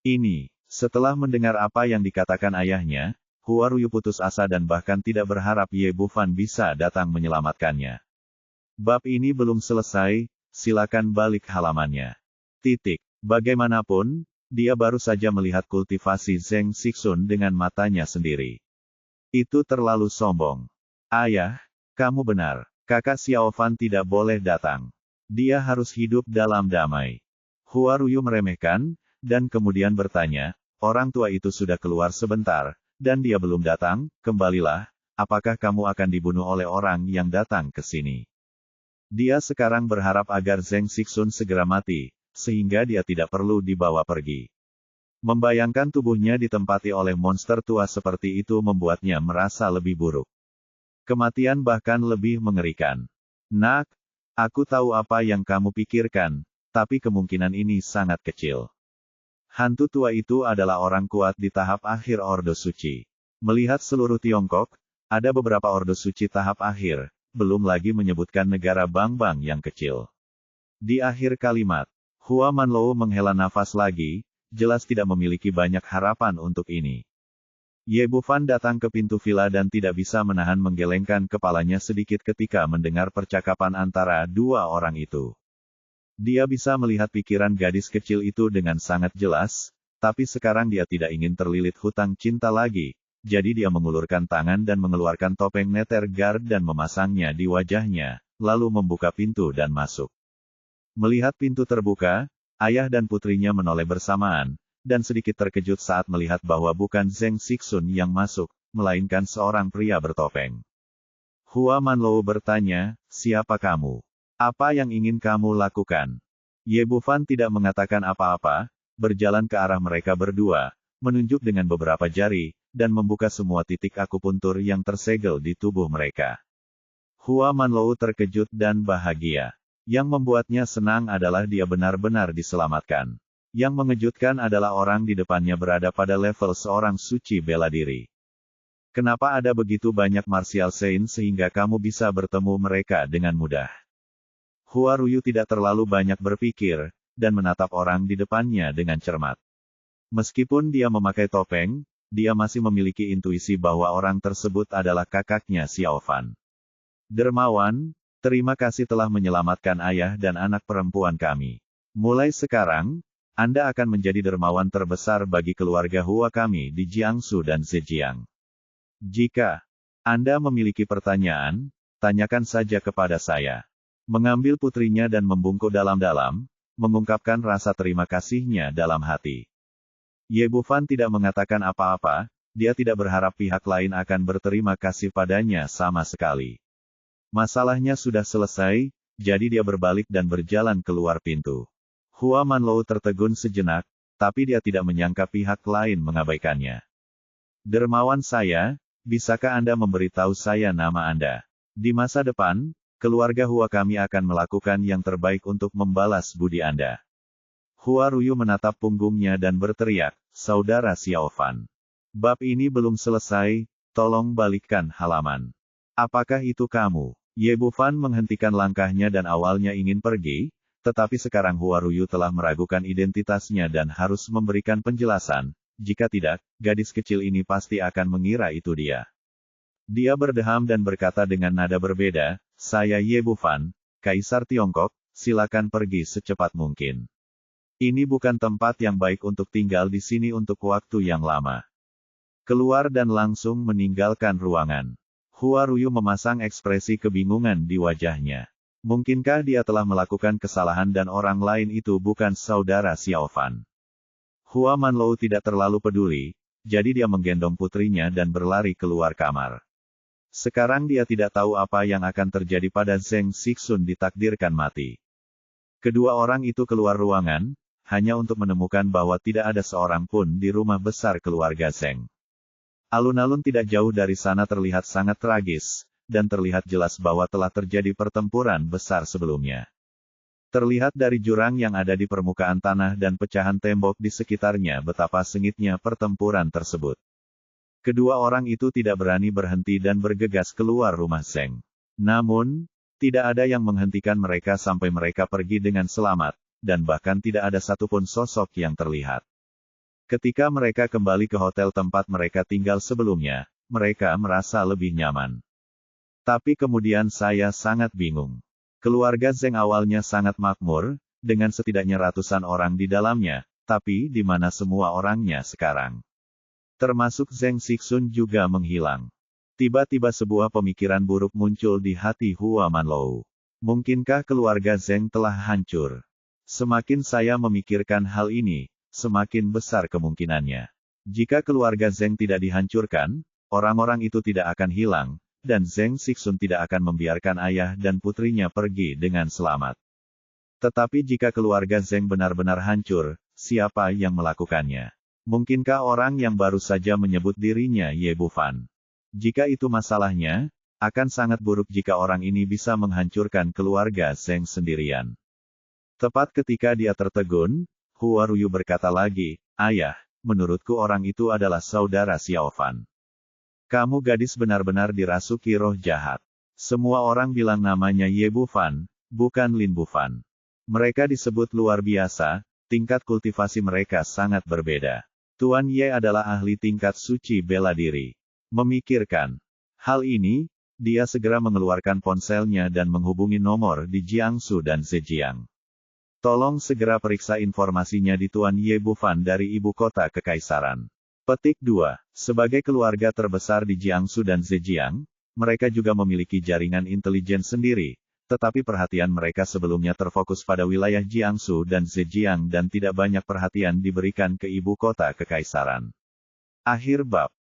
Ini, setelah mendengar apa yang dikatakan ayahnya, Hua Ruyu putus asa dan bahkan tidak berharap Ye Bufan bisa datang menyelamatkannya. Bab ini belum selesai, silakan balik halamannya. Bagaimanapun, dia baru saja melihat kultivasi Zheng Sixun dengan matanya sendiri. Itu terlalu sombong. Ayah, kamu benar. Kakak Xiaofan tidak boleh datang. Dia harus hidup dalam damai. Hua Ruyu meremehkan, dan kemudian bertanya, orang tua itu sudah keluar sebentar, dan dia belum datang, kembalilah, apakah kamu akan dibunuh oleh orang yang datang ke sini? Dia sekarang berharap agar Zheng Sixun segera mati, sehingga dia tidak perlu dibawa pergi. Membayangkan tubuhnya ditempati oleh monster tua seperti itu membuatnya merasa lebih buruk. Kematian bahkan lebih mengerikan. Nak, aku tahu apa yang kamu pikirkan, tapi kemungkinan ini sangat kecil. Hantu tua itu adalah orang kuat di tahap akhir Ordo Suci. Melihat seluruh Tiongkok, ada beberapa Ordo Suci tahap akhir, belum lagi menyebutkan negara Bangbang yang kecil. Di akhir kalimat, Hua Manlou menghela nafas lagi, jelas tidak memiliki banyak harapan untuk ini. Ye Bufan datang ke pintu villa dan tidak bisa menahan menggelengkan kepalanya sedikit ketika mendengar percakapan antara dua orang itu. Dia bisa melihat pikiran gadis kecil itu dengan sangat jelas, tapi sekarang dia tidak ingin terlilit hutang cinta lagi, jadi dia mengulurkan tangan dan mengeluarkan topeng Nether Guard dan memasangnya di wajahnya, lalu membuka pintu dan masuk. Melihat pintu terbuka, ayah dan putrinya menoleh bersamaan, dan sedikit terkejut saat melihat bahwa bukan Zheng Sixun yang masuk, melainkan seorang pria bertopeng. Hua Manlou bertanya, siapa kamu? Apa yang ingin kamu lakukan? Ye Bufan tidak mengatakan apa-apa, berjalan ke arah mereka berdua, menunjuk dengan beberapa jari, dan membuka semua titik akupuntur yang tersegel di tubuh mereka. Hua Manlou terkejut dan bahagia. Yang membuatnya senang adalah dia benar-benar diselamatkan. Yang mengejutkan adalah orang di depannya berada pada level seorang suci bela diri. Kenapa ada begitu banyak martial saint sehingga kamu bisa bertemu mereka dengan mudah? Hua Ruyu tidak terlalu banyak berpikir, dan menatap orang di depannya dengan cermat. Meskipun dia memakai topeng, dia masih memiliki intuisi bahwa orang tersebut adalah kakaknya Xiaofan. Dermawan, terima kasih telah menyelamatkan ayah dan anak perempuan kami. Mulai sekarang, Anda akan menjadi dermawan terbesar bagi keluarga Hua kami di Jiangsu dan Zhejiang. Jika Anda memiliki pertanyaan, tanyakan saja kepada saya. Mengambil putrinya dan membungkuk dalam-dalam, mengungkapkan rasa terima kasihnya dalam hati. Ye Bufan tidak mengatakan apa-apa, dia tidak berharap pihak lain akan berterima kasih padanya sama sekali. Masalahnya sudah selesai, jadi dia berbalik dan berjalan keluar pintu. Hua Manlou tertegun sejenak, tapi dia tidak menyangka pihak lain mengabaikannya. Dermawan saya, bisakah Anda memberitahu saya nama Anda? Di masa depan, keluarga Hua kami akan melakukan yang terbaik untuk membalas budi Anda. Hua Ruyu menatap punggungnya dan berteriak, Saudara Xiaofan. Bab ini belum selesai, tolong balikkan halaman. Apakah itu kamu? Ye Bufan menghentikan langkahnya dan awalnya ingin pergi, tetapi sekarang Hua Ruyu telah meragukan identitasnya dan harus memberikan penjelasan, jika tidak, gadis kecil ini pasti akan mengira itu dia. Dia berdeham dan berkata dengan nada berbeda, saya Ye Bufan, Kaisar Tiongkok, silakan pergi secepat mungkin. Ini bukan tempat yang baik untuk tinggal di sini untuk waktu yang lama. Keluar dan langsung meninggalkan ruangan. Hua Ruyu memasang ekspresi kebingungan di wajahnya. Mungkinkah dia telah melakukan kesalahan dan orang lain itu bukan saudara Xiaofan? Hua Manlou tidak terlalu peduli, jadi dia menggendong putrinya dan berlari keluar kamar. Sekarang dia tidak tahu apa yang akan terjadi pada Zheng Sixun ditakdirkan mati. Kedua orang itu keluar ruangan, hanya untuk menemukan bahwa tidak ada seorang pun di rumah besar keluarga Zheng. Alun-alun tidak jauh dari sana terlihat sangat tragis, dan terlihat jelas bahwa telah terjadi pertempuran besar sebelumnya. Terlihat dari jurang yang ada di permukaan tanah dan pecahan tembok di sekitarnya betapa sengitnya pertempuran tersebut. Kedua orang itu tidak berani berhenti dan bergegas keluar rumah Zeng. Namun, tidak ada yang menghentikan mereka sampai mereka pergi dengan selamat, dan bahkan tidak ada satupun sosok yang terlihat. Ketika mereka kembali ke hotel tempat mereka tinggal sebelumnya, mereka merasa lebih nyaman. Tapi kemudian saya sangat bingung. Keluarga Zeng awalnya sangat makmur, dengan setidaknya ratusan orang di dalamnya, tapi di mana semua orangnya sekarang? Termasuk Zeng Sixun juga menghilang. Tiba-tiba sebuah pemikiran buruk muncul di hati Hua Manlou. Mungkinkah keluarga Zeng telah hancur? Semakin saya memikirkan hal ini, semakin besar kemungkinannya. Jika keluarga Zeng tidak dihancurkan, orang-orang itu tidak akan hilang, dan Zeng Sixun tidak akan membiarkan ayah dan putrinya pergi dengan selamat. Tetapi jika keluarga Zeng benar-benar hancur, siapa yang melakukannya? Mungkinkah orang yang baru saja menyebut dirinya Ye Bufan? Jika itu masalahnya, akan sangat buruk jika orang ini bisa menghancurkan keluarga Zeng sendirian. Tepat ketika dia tertegun, Hua Ruyu berkata lagi, "Ayah, menurutku orang itu adalah saudara Xiaofan. Kamu gadis benar-benar dirasuki roh jahat. Semua orang bilang namanya Ye Bufan, bukan Lin Bufan. Mereka disebut luar biasa, tingkat kultivasi mereka sangat berbeda. Tuan Ye adalah ahli tingkat suci bela diri." Memikirkan hal ini, dia segera mengeluarkan ponselnya dan menghubungi nomor di Jiangsu dan Zhejiang. "Tolong segera periksa informasinya di Tuan Ye Bufan dari ibu kota kekaisaran." Petik 2. Sebagai keluarga terbesar di Jiangsu dan Zhejiang, mereka juga memiliki jaringan intelijen sendiri, tetapi perhatian mereka sebelumnya terfokus pada wilayah Jiangsu dan Zhejiang dan tidak banyak perhatian diberikan ke ibu kota kekaisaran. Akhir bab.